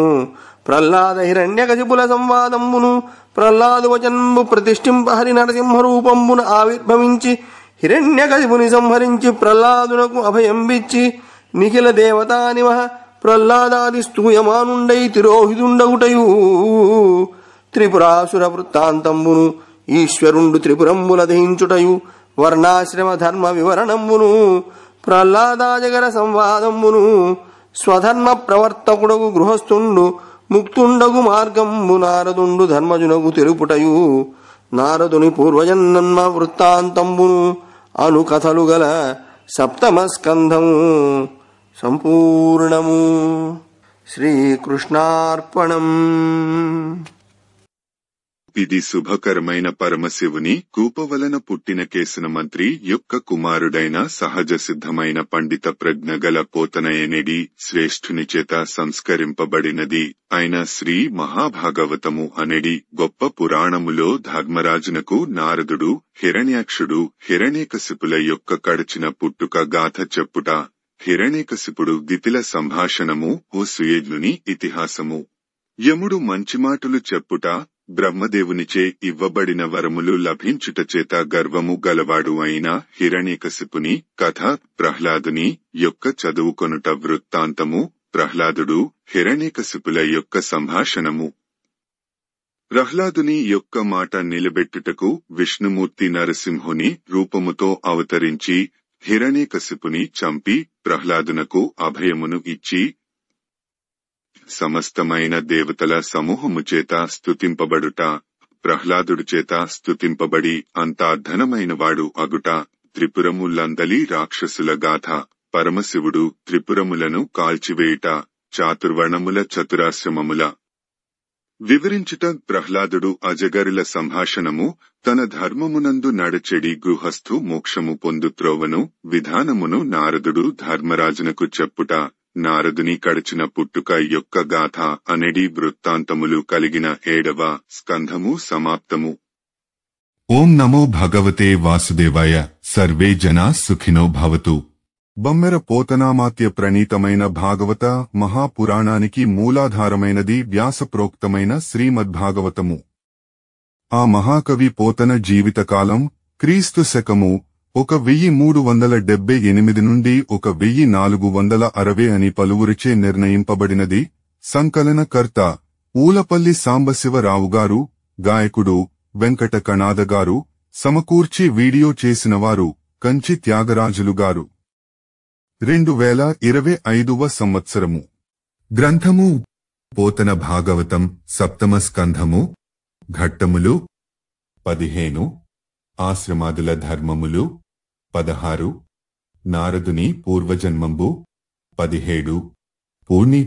ప్రహ్లాద హిరణ్యకశిపుల సంవాదంబును ప్రహ్లాదు వచనంబు ప్రతిష్ఠింప హరి నరసింహ రూపంబున ఆవిర్భవించి హిరణ్యకశిపుని సంహరించి ప్రహ్లాదునకు అభయంబిచ్చి నిఖిల దేవతానివహ ప్రహ్లాదాది స్తూయమానుండై తిరోహితుండగుటయు త్రిపురాసుర వృత్తాంతంబును ఈశ్వరుండు త్రిపురంబుల దహించుటయు వర్ణాశ్రమ ధర్మ వివరణంబును ప్రహ్లాదాజగర సంవాదంబును స్వధర్మ ప్రవర్తకుడగు గృహస్థుండు ముక్తుండగు మార్గంబు నారదుండు ధర్మజునగు తెలుపుటయు నారదుని పూర్వజన్మ వృత్తాంతంబును అను కథలు గల సప్తమ స్కంధము సంపూర్ణము. శ్రీకృష్ణార్పణం. ఇది శుభకరమైన పరమశివుని కూపవలన పుట్టిన కేసన మంత్రి యొక్క కుమారుడైన సహజ సిద్ధమైన పండిత ప్రజ్ఞగల పోతనయనిడి శ్రేష్ఠుని చేత సంస్కరింపబడినది అయిన శ్రీ మహాభాగవతము అనెడి గొప్ప పురాణములో ధర్మరాజునకు నారదుడు హిరణ్యాక్షుడు హిరణ్యకశిపుల యొక్క కడచిన పుట్టుక గాథ చెప్పుట, హిరణ్యకశిపుడు దితిల సంభాషణము ఓ సుయజ్ఞుని ఇతిహాసము, యముడు మంచి మాటలు చెప్పుట, బ్రహ్మదేవునిచే ఇవ్వబడిన వరములు లభించుట చేత గర్వము గలవాడు అయిన హిరణ్యకశిపుని కథ, ప్రహ్లాదుని యొక్క చదువుకొనుట వృత్తాంతము, ప్రహ్లాదుడు హిరణ్యకశిపుల యొక్క సంభాషణము. ప్రహ్లాదుని యొక్క మాట నిలబెట్టుటకు విష్ణుమూర్తి నరసింహుని రూపముతో అవతరించి హిరణ్యకశిపుని చంపి ప్రహ్లాదునకు అభయమును ఇచ్చి సమస్తమైన దేవతల సమూహము చేత స్తుతింపబడుట, ప్రహ్లాదుడు చేత స్తుతింపబడి అంతా ధనమైనవాడు అగుట, త్రిపురములందలి రాక్షసుల గాథ, పరమశివుడు త్రిపురములను కాల్చివేయుట, చాతుర్వర్ణముల చతురాశ్రమముల వివరించుట, ప్రహ్లాదుడు అజగరుల సంభాషణము, తన ధర్మమునందు నడచెడి గృహస్థు మోక్షము పొందుత్రోవను విధానమును నారదుడు ధర్మరాజునకు చెప్పుట, నారదుని కడచిన పుట్టుక యొక్క గాథ అనెడి వృత్తాంతములు కలిగిన 7వ స్కంధము సమాప్తము. ఓం నమో భగవతే వాసుదేవాయ. సర్వే జనా సుఖినో భవతు. బమ్మెర పోతనామాత్య ప్రణీతమైన భాగవత మహాపురాణానికి మూలాధారమైనది వ్యాసప్రోక్తమైన శ్రీమద్భాగవతము. ఆ మహాకవి పోతన జీవితకాలం క్రీస్తు శకము 1378 నుండి 1460 అని పలువురిచే నిర్ణయింపబడినది. సంకలనకర్త ఊలపల్లి సాంబశివరావుగారు, గాయకుడు వెంకట కణాదగారు, సమకూర్చి వీడియో చేసినవారు కంచి త్యాగరాజులు గారు 2025వ సంవత్సరము. గ్రంథము పోతన భాగవతం సప్తమ స్కంధము. ఘట్టములు 15. ఆశ్రమాదుల ధర్మములు 16. నారదుని పూర్వజన్మంబు 17. పూర్ణి